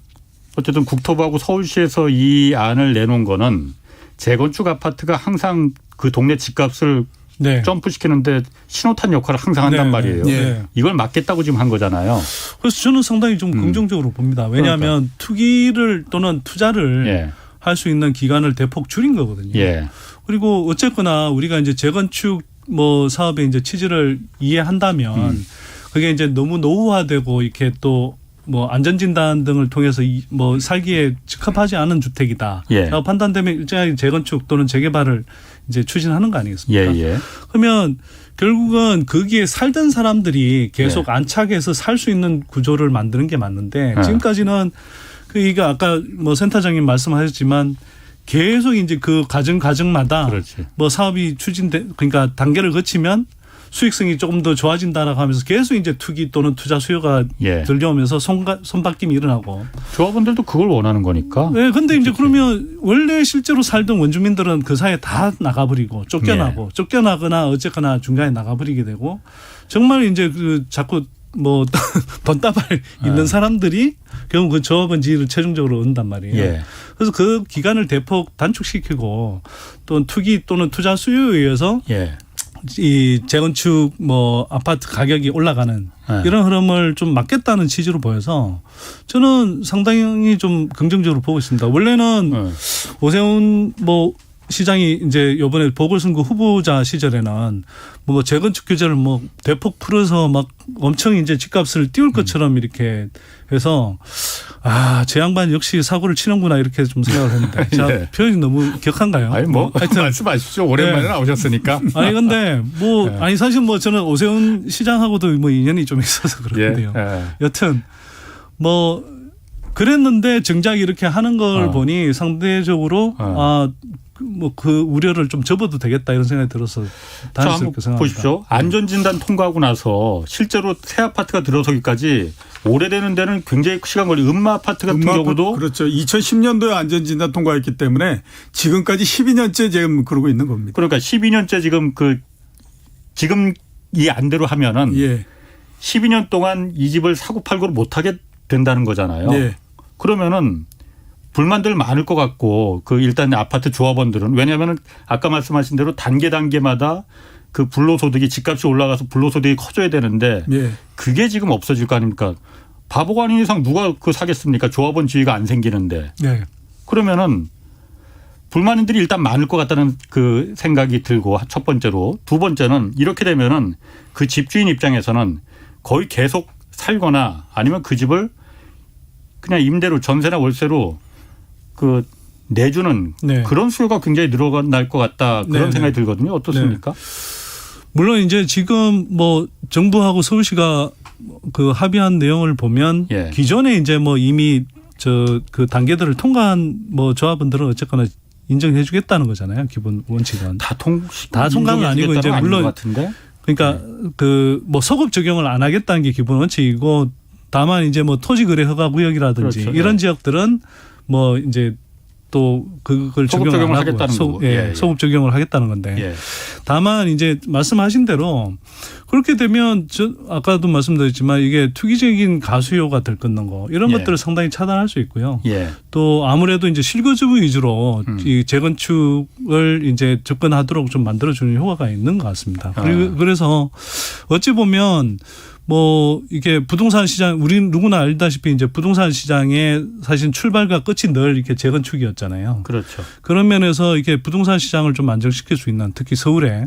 어쨌든 국토부하고 서울시에서 이 안을 내놓은 거는 재건축 아파트가 항상 그 동네 집값을 네. 점프시키는데 신호탄 역할을 항상 한단 네. 말이에요. 네. 이걸 막겠다고 지금 한 거잖아요. 그래서 저는 상당히 좀 긍정적으로 봅니다. 왜냐하면 투기를 또는 투자를 예. 할 수 있는 기간을 대폭 줄인 거거든요. 예. 그리고 어쨌거나 우리가 이제 재건축 뭐 사업의 이제 취지를 이해한다면 그게 이제 너무 노후화되고 이렇게 또 뭐 안전진단 등을 통해서 뭐 살기에 적합하지 않은 주택이다. 예. 라고 판단되면 일정하게 재건축 또는 재개발을 이제 추진하는 거 아니겠습니까? 예. 그러면 결국은 거기에 살던 사람들이 계속 안착해서 살 수 있는 구조를 만드는 게 맞는데 지금까지는 그러니까 아까 뭐 센터장님 말씀하셨지만 계속 이제 그 가정마다 그렇지. 뭐 사업이 그러니까 단계를 거치면 수익성이 조금 더 좋아진다라고 하면서 계속 이제 투기 또는 투자 수요가 들려오면서 손바뀜이 일어나고. 조합원들도 그걸 원하는 거니까. 네, 근데 이제 그러면 원래 실제로 살던 원주민들은 그 사이에 다 나가버리고 쫓겨나고 쫓겨나거나 어쨌거나 중간에 나가버리게 되고 정말 이제 그 자꾸 뭐 돈다발 있는 사람들이 결국 그 조합원 지위를 최종적으로 얻는단 말이에요. 그래서 그 기간을 대폭 단축시키고 또 투기 또는 투자 수요에 의해서 이 재건축 뭐 아파트 가격이 올라가는 이런 흐름을 좀 막겠다는 취지로 보여서 저는 상당히 좀 긍정적으로 보고 있습니다. 원래는 오세훈 뭐 시장이 이제 이번에 보궐선거 후보자 시절에는 뭐 재건축 규제를 뭐 대폭 풀어서 막 엄청 이제 집값을 띄울 것처럼 이렇게 해서 제 양반 역시 사고를 치는구나 이렇게 좀 생각을 했는데 자, 표현이 너무 격한가요? 아니 뭐 하여튼 말씀하십시오. 오랜만에 나오셨으니까. 아니 근데 뭐 아니 사실 뭐 저는 오세훈 시장하고도 뭐 인연이 좀 있어서 그런데요. 여튼 뭐 그랬는데 정작 이렇게 하는 걸 보니 상대적으로 뭐 그 우려를 좀 접어도 되겠다 이런 생각이 들어서 다행스럽게 생각합니다. 보십시오. 안전진단 통과하고 나서 실제로 새 아파트가 들어서기까지 오래되는 데는 굉장히 시간 걸리. 음마 아파트 같은 경우도 그렇죠. 2010년도에 안전진단 통과했기 때문에 지금까지 12년째 지금 그러고 있는 겁니다. 그러니까 12년째 지금 이 안대로 하면은 12년 동안 이 집을 사고 팔고를 못하게 된다는 거잖아요. 그러면은 불만들 많을 것 같고 일단 아파트 조합원들은 왜냐하면 아까 말씀하신 대로 단계마다 그 불로소득이 집값이 올라가서 불로소득이 커져야 되는데 그게 지금 없어질 거 아닙니까? 바보가 아닌 이상 누가 사겠습니까? 조합원 지위가 안 생기는데. 그러면은 불만인들이 일단 많을 것 같다는 그 생각이 들고 첫 번째로 두 번째는 이렇게 되면은 그 집주인 입장에서는 거의 계속 살거나 아니면 그 집을 그냥 임대로 전세나 월세로 내주는 그런 수요가 굉장히 늘어날 것 같다 그런 생각이 들거든요. 어떻습니까? 물론 이제 지금 뭐 정부하고 서울시가 그 합의한 내용을 보면 기존에 이제 뭐 이미 그 단계들을 통과한 뭐 조합원들은 어쨌거나 인정해 주겠다는 거잖아요. 기본 원칙은. 다 통과는 아니고 이제 물론 그러니까 그 뭐 소급 적용을 안 하겠다는 게 기본 원칙이고 다만 이제 뭐 토지 거래 허가 구역이라든지 이런 지역들은 뭐 이제 또 그걸 적용을 하겠다는 거고. 소급 적용을 하겠다는 건데. 다만 이제 말씀하신 대로 그렇게 되면 아까도 말씀드렸지만 이게 투기적인 가수요가 들끓는 거 이런 것들을 상당히 차단할 수 있고요. 또 아무래도 이제 실거주 위주로 이 재건축을 이제 접근하도록 좀 만들어주는 효과가 있는 것 같습니다. 그래서 어찌 보면 뭐 이게 부동산 시장 우리 누구나 알다시피 이제 부동산 시장의 사실 출발과 끝이 늘 이렇게 재건축이었잖아요. 그렇죠. 그런 면에서 이게 부동산 시장을 좀 안정시킬 수 있는 특히 서울에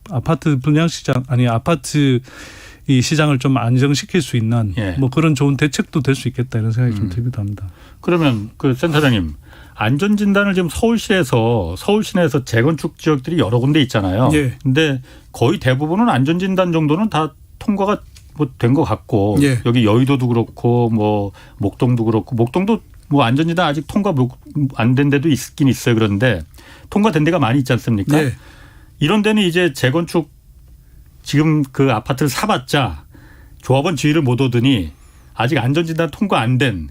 아파트 분양 시장 아파트 이 시장을 좀 안정시킬 수 있는 뭐 그런 좋은 대책도 될 수 있겠다 이런 생각이 좀 들기도 합니다. 그러면 그 센터장님 안전진단을 지금 서울시내에서 재건축 지역들이 여러 군데 있잖아요. 근데 거의 대부분은 안전진단 정도는 다 통과가 뭐 된 것 같고 여기 여의도도 그렇고 뭐 목동도 그렇고 목동도 뭐 안전진단 아직 통과 안 된 데도 있긴 있어요. 그런데 통과된 데가 많이 있지 않습니까? 이런 데는 이제 재건축 지금 그 아파트를 사봤자 조합원 지위를 못 얻으니 아직 안전진단 통과 안 된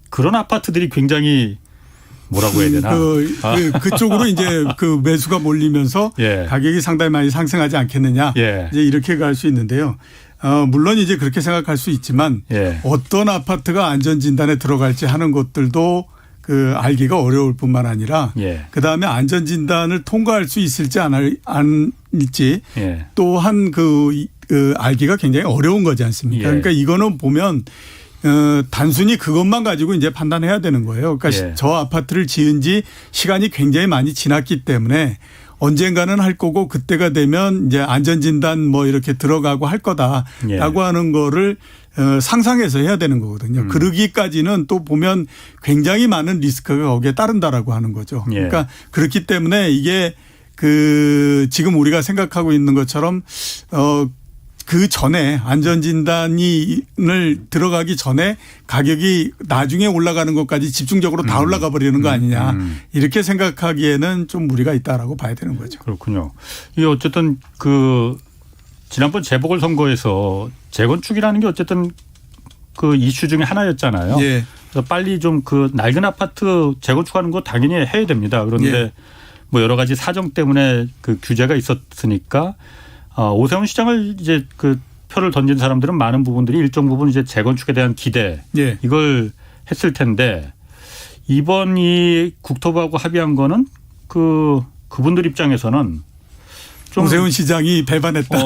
그런 아파트들이 굉장히 뭐라고 해야 되나? 그쪽으로 이제 그 매수가 몰리면서 가격이 상당히 많이 상승하지 않겠느냐. 이제 이렇게 갈 수 있는데요. 물론 이제 그렇게 생각할 수 있지만 어떤 아파트가 안전진단에 들어갈지 하는 것들도 알기가 어려울 뿐만 아니라 그다음에 안전진단을 통과할 수 있을지 아니냐에 일지 예. 또한 알기가 굉장히 어려운 거지 않습니까? 예. 그러니까 이거는 보면 단순히 그것만 가지고 이제 판단해야 되는 거예요. 그러니까 예. 저 아파트를 지은 지 시간이 굉장히 많이 지났기 때문에 언젠가는 할 거고 그때가 되면 이제 안전진단 뭐 이렇게 들어가고 할 거다라고 예. 하는 거를 상상해서 해야 되는 거거든요. 그러기까지는 또 보면 굉장히 많은 리스크가 거기에 따른다라고 하는 거죠. 예. 그러니까 그렇기 때문에 이게 지금 우리가 생각하고 있는 것처럼 그 전에 안전진단을 들어가기 전에 가격이 나중에 올라가는 것까지 집중적으로 다 올라가 버리는 거 아니냐 이렇게 생각하기에는 좀 무리가 있다라고 봐야 되는 거죠. 그렇군요. 이게 어쨌든 지난번 재보궐선거에서 재건축이라는 게 어쨌든 그 이슈 중에 하나였잖아요. 예. 그래서 빨리 좀 낡은 아파트 재건축하는 거 당연히 해야 됩니다. 그런데 예. 뭐 여러 가지 사정 때문에 그 규제가 있었으니까 오세훈 시장을 이제 표를 던진 사람들은 많은 부분들이 일정 부분 이제 재건축에 대한 기대 예. 이걸 했을 텐데 이번 이 국토부하고 합의한 거는 그분들 입장에서는 좀 오세훈 시장이 배반했다.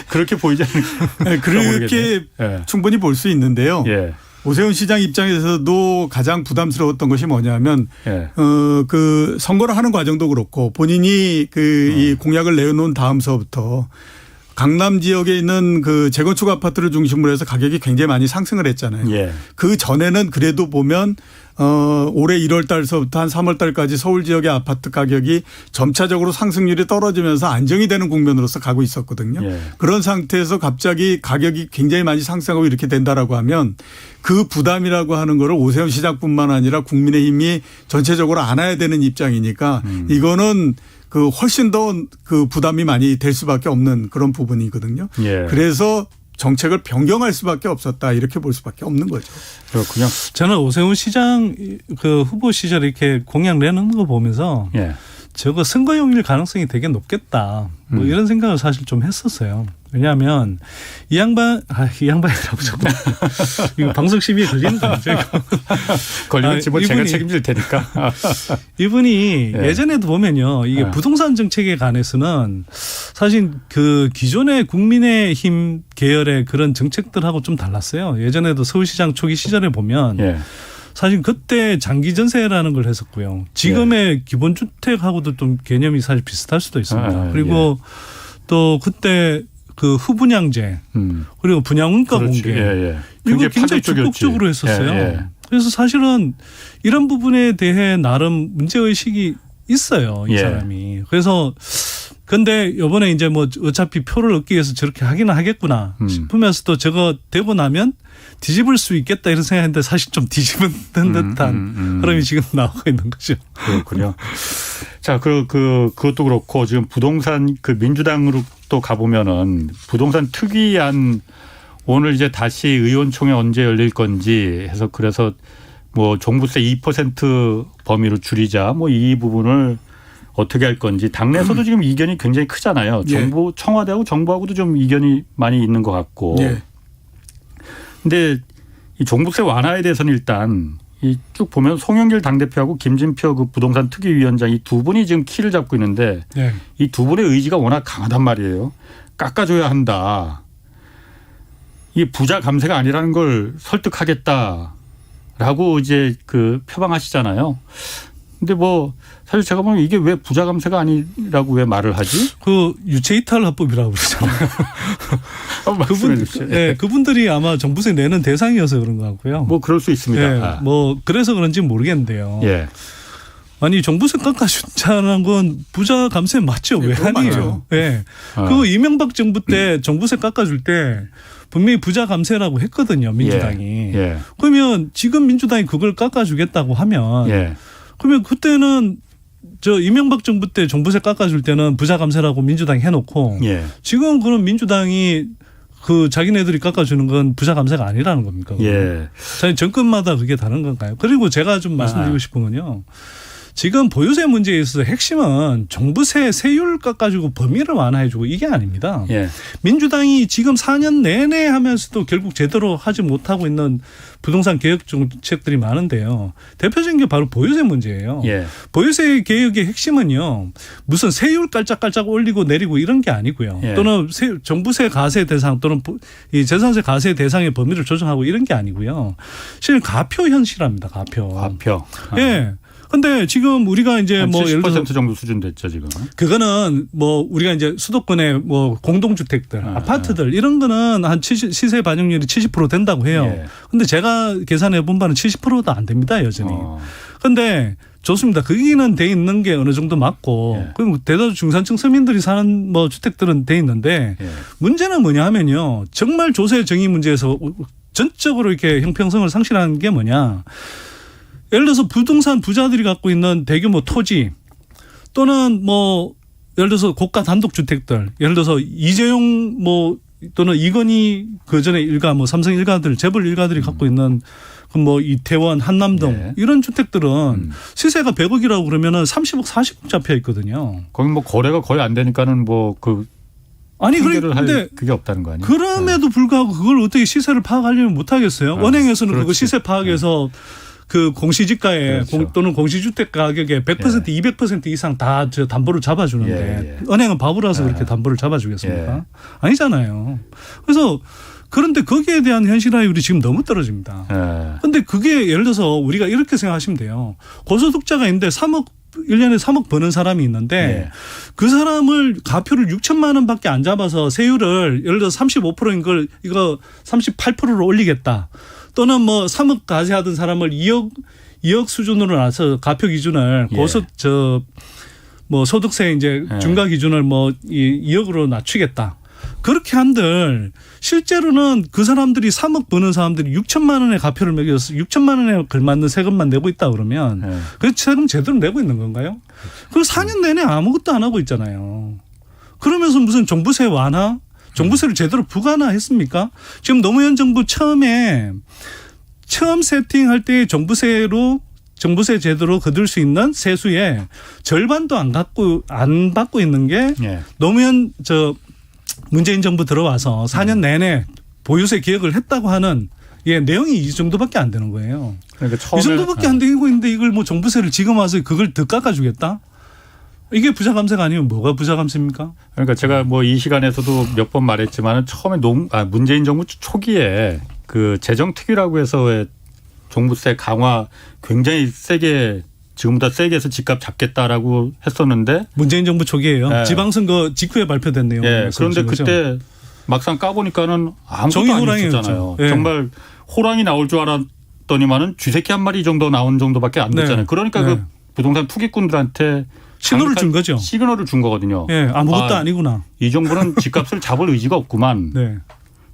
그렇게 보이지 않을까? 네, 그렇게 예. 충분히 볼 수 있는데요. 예. 오세훈 시장 입장에서도 가장 부담스러웠던 것이 뭐냐면 예. 선거를 하는 과정도 그렇고 본인이 이 공약을 내놓은 다음서부터 강남 지역에 있는 재건축 아파트를 중심으로 해서 가격이 굉장히 많이 상승을 했잖아요. 예. 그 전에는 그래도 보면 올해 1월 달서부터 한 3월 달까지 서울 지역의 아파트 가격이 점차적으로 상승률이 떨어지면서 안정이 되는 국면으로서 가고 있었거든요. 예. 그런 상태에서 갑자기 가격이 굉장히 많이 상승하고 이렇게 된다라고 하면 그 부담이라고 하는 거를 오세훈 시장뿐만 아니라 국민의힘이 전체적으로 안아야 되는 입장이니까 이거는 훨씬 더 부담이 많이 될 수밖에 없는 그런 부분이거든요. 예. 그래서 정책을 변경할 수밖에 없었다 이렇게 볼 수밖에 없는 거죠. 그렇군요. 저는 오세훈 시장 후보 시절에 이렇게 공약 내놓는 거 보면서 예. 저거 선거용일 가능성이 되게 높겠다. 뭐 이런 생각을 사실 좀 했었어요. 왜냐하면 이 양반이라고 자꾸 이거 방송 시비에 걸리는 거죠. 걸리겠지 뭐 제가 책임질 테니까. 이분이 예. 예전에도 보면요. 이게 예. 부동산 정책에 관해서는 사실 기존의 국민의힘 계열의 그런 정책들하고 좀 달랐어요. 예전에도 서울시장 초기 시절에 보면 예. 사실 그때 장기 전세라는 걸 했었고요. 지금의 기본주택하고도 좀 개념이 사실 비슷할 수도 있습니다. 그리고 또 그때 후분양제 그리고 분양원가 그렇지. 공개 예. 이거 굉장히 파격적이었지. 적극적으로 했었어요. 예. 그래서 사실은 이런 부분에 대해 나름 문제의식이 있어요. 이 예. 사람이. 그래서 근데 이번에 이제 뭐 어차피 표를 얻기 위해서 저렇게 하기는 하겠구나 싶으면서도 저거 되고 나면 뒤집을 수 있겠다 이런 생각했는데 사실 좀 뒤집은 듯한 흐름이 지금 나오고 있는 거죠. 그렇군요. 자, 그것도 그렇고 지금 부동산 민주당으로 또 가보면은 부동산 특위안 오늘 이제 다시 의원총회 언제 열릴 건지 해서 그래서 뭐 종부세 2% 범위로 줄이자 뭐 이 부분을 어떻게 할 건지 당내에서도 지금 이견이 굉장히 크잖아요. 청와대하고 정부하고도 좀 이견이 많이 있는 것 같고. 근데 이 종부세 완화에 대해서는 일단 이 쭉 보면 송영길 당대표하고 김진표 부동산 특위위원장 이 두 분이 지금 키를 잡고 있는데 이 두 분의 의지가 워낙 강하단 말이에요. 깎아줘야 한다. 이게 부자 감세가 아니라는 걸 설득하겠다라고 이제 표방하시잖아요. 근데 뭐 사실 제가 보면 이게 왜 부자 감세가 아니라고 왜 말을 하지? 유체이탈 합법이라고 그러잖아요. 그분들이 아마 정부세 내는 대상이어서 그런 것 같고요. 뭐 그럴 수 있습니다. 뭐 그래서 그런지 모르겠는데요. 예. 아니 정부세 깎아준다는 건 부자 감세 맞죠? 왜 아니에요? 예. 이명박 정부 때 정부세 깎아줄 때 분명히 부자 감세라고 했거든요. 민주당이. 그러면 지금 민주당이 그걸 깎아주겠다고 하면 그러면 그때는 이명박 정부 때 종부세 깎아줄 때는 부자 감세라고 민주당이 해놓고 지금 그럼 민주당이 자기네들이 깎아주는 건 부자 감세가 아니라는 겁니까? 정권마다 그게 다른 건가요? 그리고 제가 좀 말씀드리고 싶은 건요. 지금 보유세 문제에 있어서 핵심은 종부세 세율 깎아주고 범위를 완화해주고 이게 아닙니다. 예. 민주당이 지금 4년 내내 하면서도 결국 제대로 하지 못하고 있는 부동산 개혁 정책들이 많은데요. 대표적인 게 바로 보유세 문제예요. 예. 보유세 개혁의 핵심은요. 무슨 세율 깔짝깔짝 올리고 내리고 이런 게 아니고요. 예. 또는 종부세 가세 대상 또는 이 재산세 가세 대상의 범위를 조정하고 이런 게 아니고요. 실은 가표 현실합니다. 가표. 예. 근데 지금 우리가 이제 뭐 예를 들어서 70% 정도 수준 됐죠 지금. 그거는 뭐 우리가 이제 수도권의 뭐 공동주택들, 아파트들 이런 거는 한 시세 반영률이 70% 된다고 해요. 예. 근데 제가 계산해 본 바는 70%도 안 됩니다 여전히. 근데 좋습니다. 거기는 돼 있는 게 어느 정도 맞고, 예. 그럼 대다수 중산층 서민들이 사는 뭐 주택들은 돼 있는데 예. 문제는 뭐냐 하면요, 정말 조세 정의 문제에서 전적으로 이렇게 형평성을 상실하는 게 뭐냐. 예를 들어서 부동산 부자들이 갖고 있는 대규모 토지 또는 뭐 예를 들어서 고가 단독주택들, 예를 들어서 이재용 뭐 또는 이건희 그 전에 일가 뭐 삼성 일가들 재벌 일가들이 갖고 있는 그 뭐 이태원 한남동 네. 이런 주택들은 시세가 100억이라고 그러면은 30억 40억 잡혀 있거든요. 거기 뭐 거래가 거의 안 되니까는 뭐 그 아니 통계를 할 그런데 그게 없다는 거 아니에요? 그럼에도 불구하고 그걸 어떻게 시세를 파악하려면 못 하겠어요. 은행에서는 그거 그렇지. 시세 파악해서 그 공시지가에 그렇죠. 또는 공시주택 가격에 100% 200% 이상 다 저 담보를 잡아주는데 예. 은행은 바보라서 그렇게 담보를 잡아주겠습니까? 예. 아니잖아요. 그래서 그런데 거기에 대한 현실화율이 지금 너무 떨어집니다. 그런데 그게 예를 들어서 우리가 이렇게 생각하시면 돼요. 고소득자가 있는데 1년에 3억 버는 사람이 있는데 예. 그 사람을 가표를 6천만 원밖에 안 잡아서 세율을 예를 들어서 35%인 걸 이거 38%로 올리겠다. 또는 뭐 3억 가세하던 사람을 2억 수준으로 나서 가표 기준을 예. 뭐 소득세 이제 예. 중과 기준을 뭐 2억으로 낮추겠다. 그렇게 한들 실제로는 그 사람들이 3억 버는 사람들이 6천만 원의 가표를 매겨서 6천만 원에 걸맞는 세금만 내고 있다 그러면 예. 그 세금 제대로 내고 있는 건가요? 그 4년 내내 아무것도 안 하고 있잖아요. 그러면서 무슨 종부세 완화? 종부세를 제대로 부과했습니까? 지금 노무현 정부 처음 세팅할 때 종부세 제도로 거둘 수 있는 세수의 절반도 안 받고 있는 게 예. 노무현 문재인 정부 들어와서 4년 내내 보유세 개혁을 했다고 하는 내용이 이 정도밖에 안 되는 거예요. 그러니까 처음에 이 정도밖에 안 되고 있는데 이걸 뭐 종부세를 지금 와서 그걸 더 깎아주겠다? 이게 부자감세가 아니면 뭐가 부자감세입니까? 그러니까 제가 뭐 이 시간에서도 몇 번 말했지만은 처음에 문재인 정부 초기에 그 재정특위라고 해서 왜 종부세 강화 굉장히 세게 지금보다 세게 해서 집값 잡겠다라고 했었는데 문재인 정부 초기에요. 네. 지방선거 직후에 발표된 내용. 예. 그런데 그때 막상 까보니까는 아무것도 안 있었잖아요. 예. 정말 호랑이 나올 줄 알았더니만은 쥐새끼 한 마리 정도 나온 정도밖에 안 됐잖아요. 네. 그러니까 네. 그 부동산 투기꾼들한테 신호를 준 거죠. 시그널을 준 거거든요. 예, 아무것도 아니구나. 이 정부는 집값을 잡을 의지가 없구만. 네.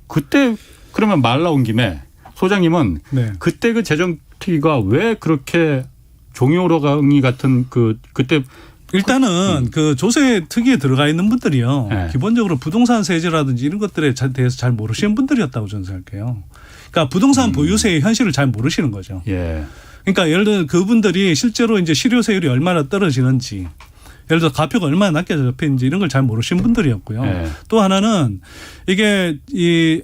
그때 그러면 말 나온 김에 소장님은 네. 그때 그 재정특위가 왜 그렇게 종이호랑이 같은 그때 일단은 그 조세 특위에 들어가 있는 분들이요. 네. 기본적으로 부동산 세제라든지 이런 것들에 대해서 잘 모르시는 분들이었다고 저는 생각해요. 그러니까 부동산 보유세의 현실을 잘 모르시는 거죠. 예. 그러니까 예를 들어 그분들이 실제로 이제 실효세율이 얼마나 떨어지는지, 예를 들어 가표가 얼마나 낮게 잡히는지 이런 걸 잘 모르시는 분들이었고요. 네. 또 하나는 이게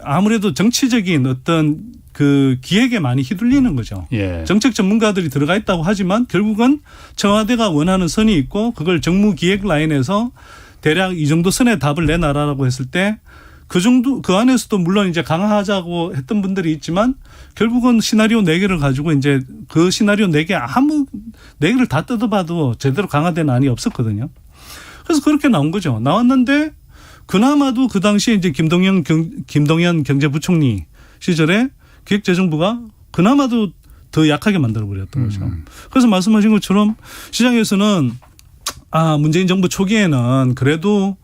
아무래도 정치적인 어떤 그 기획에 많이 휘둘리는 거죠. 예. 정책 전문가들이 들어가 있다고 하지만 결국은 청와대가 원하는 선이 있고 그걸 정무기획 라인에서 대략 이 정도 선의 답을 내놔라라고 했을 때 그 정도 그 안에서도 물론 이제 강화하자고 했던 분들이 있지만 결국은 시나리오 4개를 가지고 이제 그 시나리오 4개 4개를 다 뜯어봐도 제대로 강화된 안이 없었거든요. 그래서 그렇게 나온 거죠. 나왔는데 그나마도 그 당시에 이제 김동연 경제부총리 시절에 기획재정부가 그나마도 더 약하게 만들어버렸던 거죠. 그래서 말씀하신 것처럼 시장에서는 문재인 정부 초기에는 그래도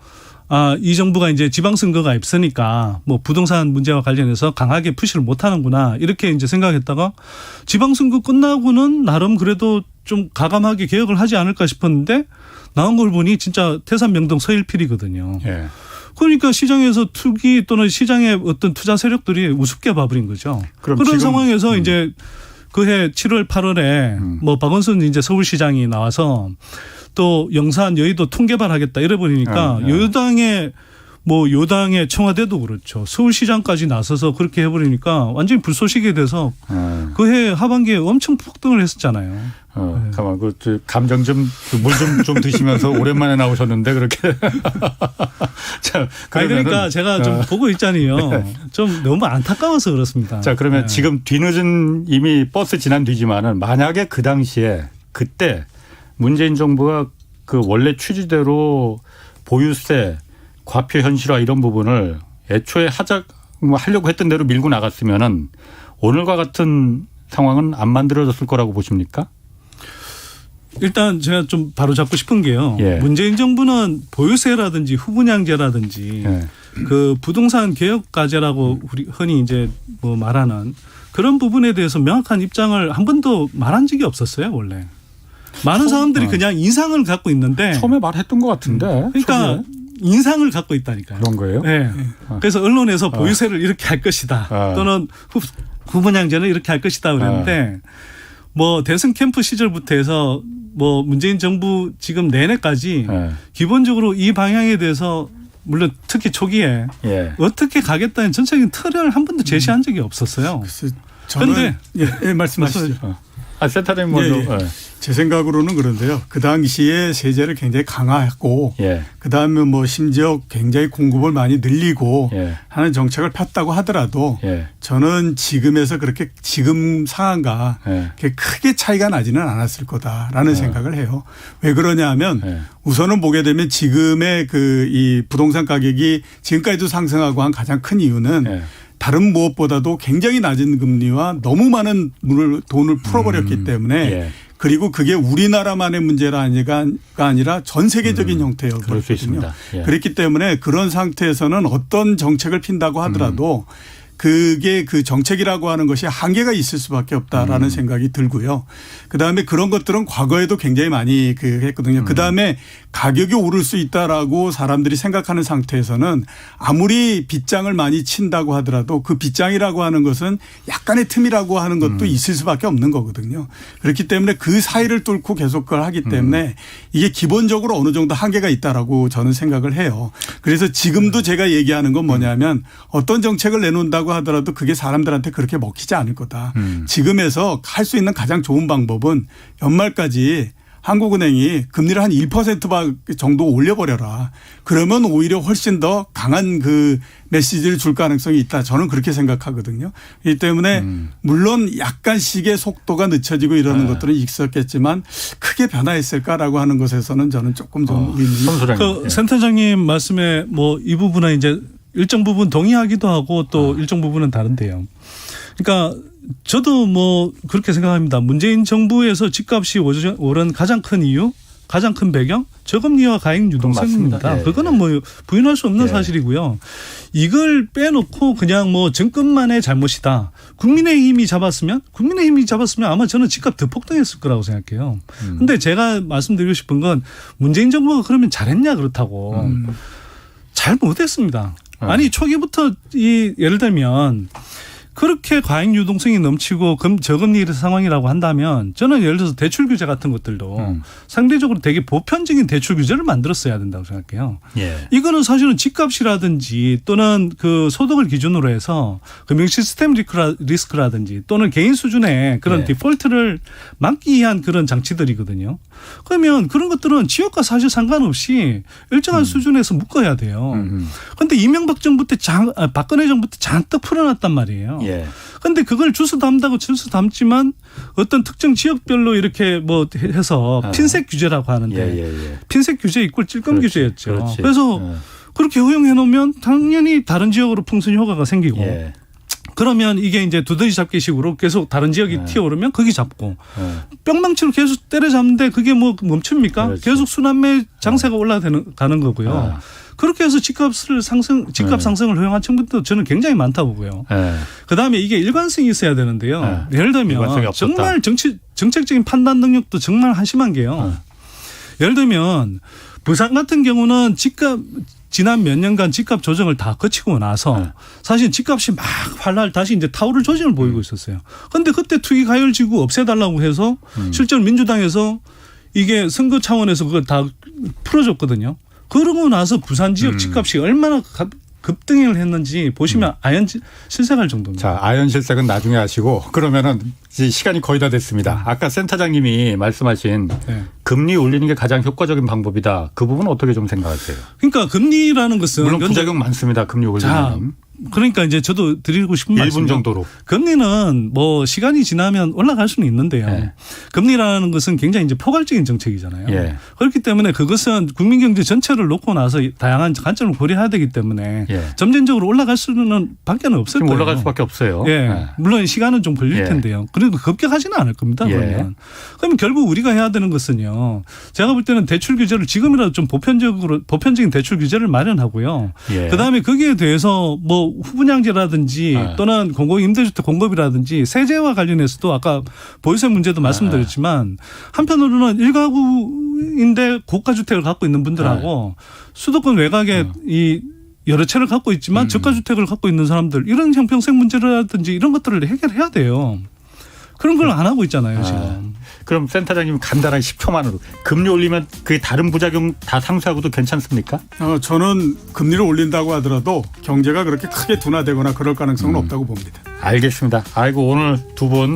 이 정부가 이제 지방선거가 있으니까 뭐 부동산 문제와 관련해서 강하게 푸시를 못하는구나 이렇게 이제 생각했다가 지방선거 끝나고는 나름 그래도 좀 가감하게 개혁을 하지 않을까 싶었는데 나온 걸 보니 진짜 태산명동 서일필이거든요. 예. 그러니까 시장에서 투기 또는 시장의 어떤 투자 세력들이 우습게 봐버린 거죠. 그럼 그런 지금 상황에서 이제 그해 7월 8월에 뭐 박원순 이제 서울시장이 나와서 또 영산 여의도 통개발하겠다 이래 버리니까 여당의 청와대도 그렇죠. 서울시장까지 나서서 그렇게 해버리니까 완전히 불쏘시개 돼서 그해 하반기에 엄청 폭등을 했었잖아요. 가만 그 감정 좀 물 좀 드시면서 오랜만에 나오셨는데 그렇게. 자, 그러니까 제가 좀 보고 있잖아요. 네. 좀 너무 안타까워서 그렇습니다. 자, 그러면 지금 뒤늦은 이미 버스 지난 뒤지만은 만약에 그 당시에 그때 문재인 정부가 그 원래 취지대로 보유세 과표 현실화 이런 부분을 애초에 하려고 했던 대로 밀고 나갔으면은 오늘과 같은 상황은 안 만들어졌을 거라고 보십니까? 일단 제가 좀 바로 잡고 싶은 게요. 예. 문재인 정부는 보유세라든지 후분양제라든지 그 부동산 개혁 과제라고 우리 흔히 이제 뭐 말하는 그런 부분에 대해서 명확한 입장을 한 번도 말한 적이 없었어요, 원래. 많은 사람들이 그냥 인상을 갖고 있는데 처음에 말했던 것 같은데. 그러니까 인상을 갖고 있다니까요. 그런 거예요? 네. 그래서 언론에서 보유세를 이렇게 할 것이다. 또는 후분양제는 이렇게 할 것이다 그랬는데 뭐 대선 캠프 시절부터 해서 뭐 문재인 정부 지금 내내까지 기본적으로 이 방향에 대해서 물론 특히 초기에 어떻게 가겠다는 전체적인 틀을 한 번도 제시한 적이 없었어요. 그런데 말씀하시죠. 센터장님 먼저. 제 생각으로는 그런데요. 그 당시에 세제를 굉장히 강화했고 그다음에 뭐 심지어 굉장히 공급을 많이 늘리고 하는 정책을 폈다고 하더라도 저는 지금에서 그렇게 지금 상황과 그렇게 크게 차이가 나지는 않았을 거다라는 생각을 해요. 왜 그러냐 하면 우선은 보게 되면 지금의 그 이 부동산 가격이 지금까지도 상승하고 한 가장 큰 이유는 다른 무엇보다도 굉장히 낮은 금리와 너무 많은 돈을 풀어버렸기 때문에 그리고 그게 우리나라만의 문제가 아니라 전 세계적인 형태였거든요. 그렇기 때문에 그런 상태에서는 어떤 정책을 핀다고 하더라도 그게 그 정책이라고 하는 것이 한계가 있을 수밖에 없다라는 생각이 들고요. 그다음에 그런 것들은 과거에도 굉장히 많이 했거든요. 그다음에 가격이 오를 수 있다라고 사람들이 생각하는 상태에서는 아무리 빗장을 많이 친다고 하더라도 그 빗장이라고 하는 것은 약간의 틈이라고 하는 것도 있을 수밖에 없는 거거든요. 그렇기 때문에 그 사이를 뚫고 계속 그걸 하기 때문에 이게 기본적으로 어느 정도 한계가 있다라고 저는 생각을 해요. 그래서 지금도 제가 얘기하는 건 뭐냐면 어떤 정책을 내놓는다고 하더라도 그게 사람들한테 그렇게 먹히지 않을 거다. 지금에서 할 수 있는 가장 좋은 방법은 연말까지 한국은행이 금리를 한 1% 정도 올려버려라. 그러면 오히려 훨씬 더 강한 그 메시지를 줄 가능성이 있다. 저는 그렇게 생각하거든요. 그렇기 때문에 물론 약간씩의 속도가 늦춰지고 이러는 것들은 있었겠지만 크게 변화했을까라고 하는 것에서는 저는 조금 좀 그 센터장님 말씀에 뭐 이 부분은 이제 일정 부분 동의하기도 하고 또 일정 부분은 다른데요. 그러니까 저도 뭐 그렇게 생각합니다. 문재인 정부에서 집값이 오른 가장 큰 이유, 가장 큰 배경 저금리와 가액 유동성입니다. 그거는 뭐 부인할 수 없는 사실이고요. 이걸 빼놓고 그냥 뭐 정권만의 잘못이다. 국민의힘이 잡았으면 아마 저는 집값 더 폭등했을 거라고 생각해요. 그런데 제가 말씀드리고 싶은 건 문재인 정부가 그러면 잘했냐 그렇다고. 잘 못했습니다. 아니 초기부터 예를 들면 그렇게 과잉 유동성이 넘치고 저금리 상황이라고 한다면 저는 예를 들어서 대출 규제 같은 것들도 상대적으로 되게 보편적인 대출 규제를 만들었어야 된다고 생각해요. 이거는 사실은 집값이라든지 또는 그 소득을 기준으로 해서 금융 시스템 리스크라든지 또는 개인 수준의 그런 디폴트를 막기 위한 그런 장치들이거든요. 그러면 그런 것들은 지역과 사실 상관없이 일정한 수준에서 묶어야 돼요. 그런데 이명박 정부 때 박근혜 정부 때 잔뜩 풀어놨단 말이에요. 그런데 그걸 주워 담다고 주워 담지만 어떤 특정 지역별로 이렇게 뭐 해서 핀셋 규제라고 하는데 핀셋 규제 이꼴 찔끔 규제였죠. 그래서 그렇게 허용해 놓으면 당연히 다른 지역으로 풍선 효과가 생기고 그러면 이게 이제 두더지 잡기식으로 계속 다른 지역이 튀어오르면 거기 잡고 뿅망치로 계속 때려잡는데 그게 뭐 멈춥니까? 계속 순환매 장세가 올라가는 거고요. 그렇게 해서 집값 상승을 허용한 청구도 저는 굉장히 많다고 보고요. 그다음에 이게 일관성이 있어야 되는데요. 예를 들면 정말 정책적인 판단 능력도 정말 한심한 게요. 예를 들면 부산 같은 경우는 집값 지난 몇 년간 집값 조정을 다 거치고 나서 사실 집값이 막 활날 다시 이제 타오를 조짐을 보이고 있었어요. 그런데 그때 투기 가열지구 없애달라고 해서 실제로 민주당에서 이게 선거 차원에서 그걸 다 풀어줬거든요. 그러고 나서 부산 지역 집값이 얼마나 급등을 했는지 보시면 아연 실색할 정도입니다. 자, 아연 실색은 나중에 하시고 그러면은 이제 시간이 거의 다 됐습니다. 아까 센터장님이 말씀하신 네. 금리 올리는 게 가장 효과적인 방법이다. 그 부분은 어떻게 좀 생각하세요? 그러니까 금리라는 것은 물론 부작용 많습니다. 금리 올리면. 그러니까 이제 저도 드리고 싶은 1분 말씀은 정도로. 금리는 뭐 시간이 지나면 올라갈 수는 있는데요. 네. 금리라는 것은 굉장히 이제 포괄적인 정책이잖아요. 예. 그렇기 때문에 그것은 국민 경제 전체를 놓고 나서 다양한 관점을 고려해야 되기 때문에 예. 점진적으로 올라갈 수는 밖에는 없을 지금 거예요. 올라갈 수밖에 없어요. 예. 네. 물론 시간은 좀 걸릴 예. 텐데요. 그래도 급격하지는 않을 겁니다. 예. 그러면 결국 우리가 해야 되는 것은요. 제가 볼 때는 대출 규제를 지금이라도 좀 보편적인 대출 규제를 마련하고요. 예. 그다음에 거기에 대해서 뭐 후분양제라든지 또는 공공임대주택 공급이라든지 세제와 관련해서도 아까 보유세 문제도 말씀드렸지만 한편으로는 일가구인데 고가주택을 갖고 있는 분들하고 수도권 외곽에 이 여러 채를 갖고 있지만 저가주택을 갖고 있는 사람들 이런 형평성 문제라든지 이런 것들을 해결해야 돼요. 그런 걸 안 하고 있잖아요, 지금. 그럼 센터장님 간단하게 10초만으로 금리 올리면 그 다른 부작용 다 상쇄하고도 괜찮습니까? 저는 금리를 올린다고 하더라도 경제가 그렇게 크게 둔화되거나 그럴 가능성은 없다고 봅니다. 알겠습니다. 아이고 오늘 두 분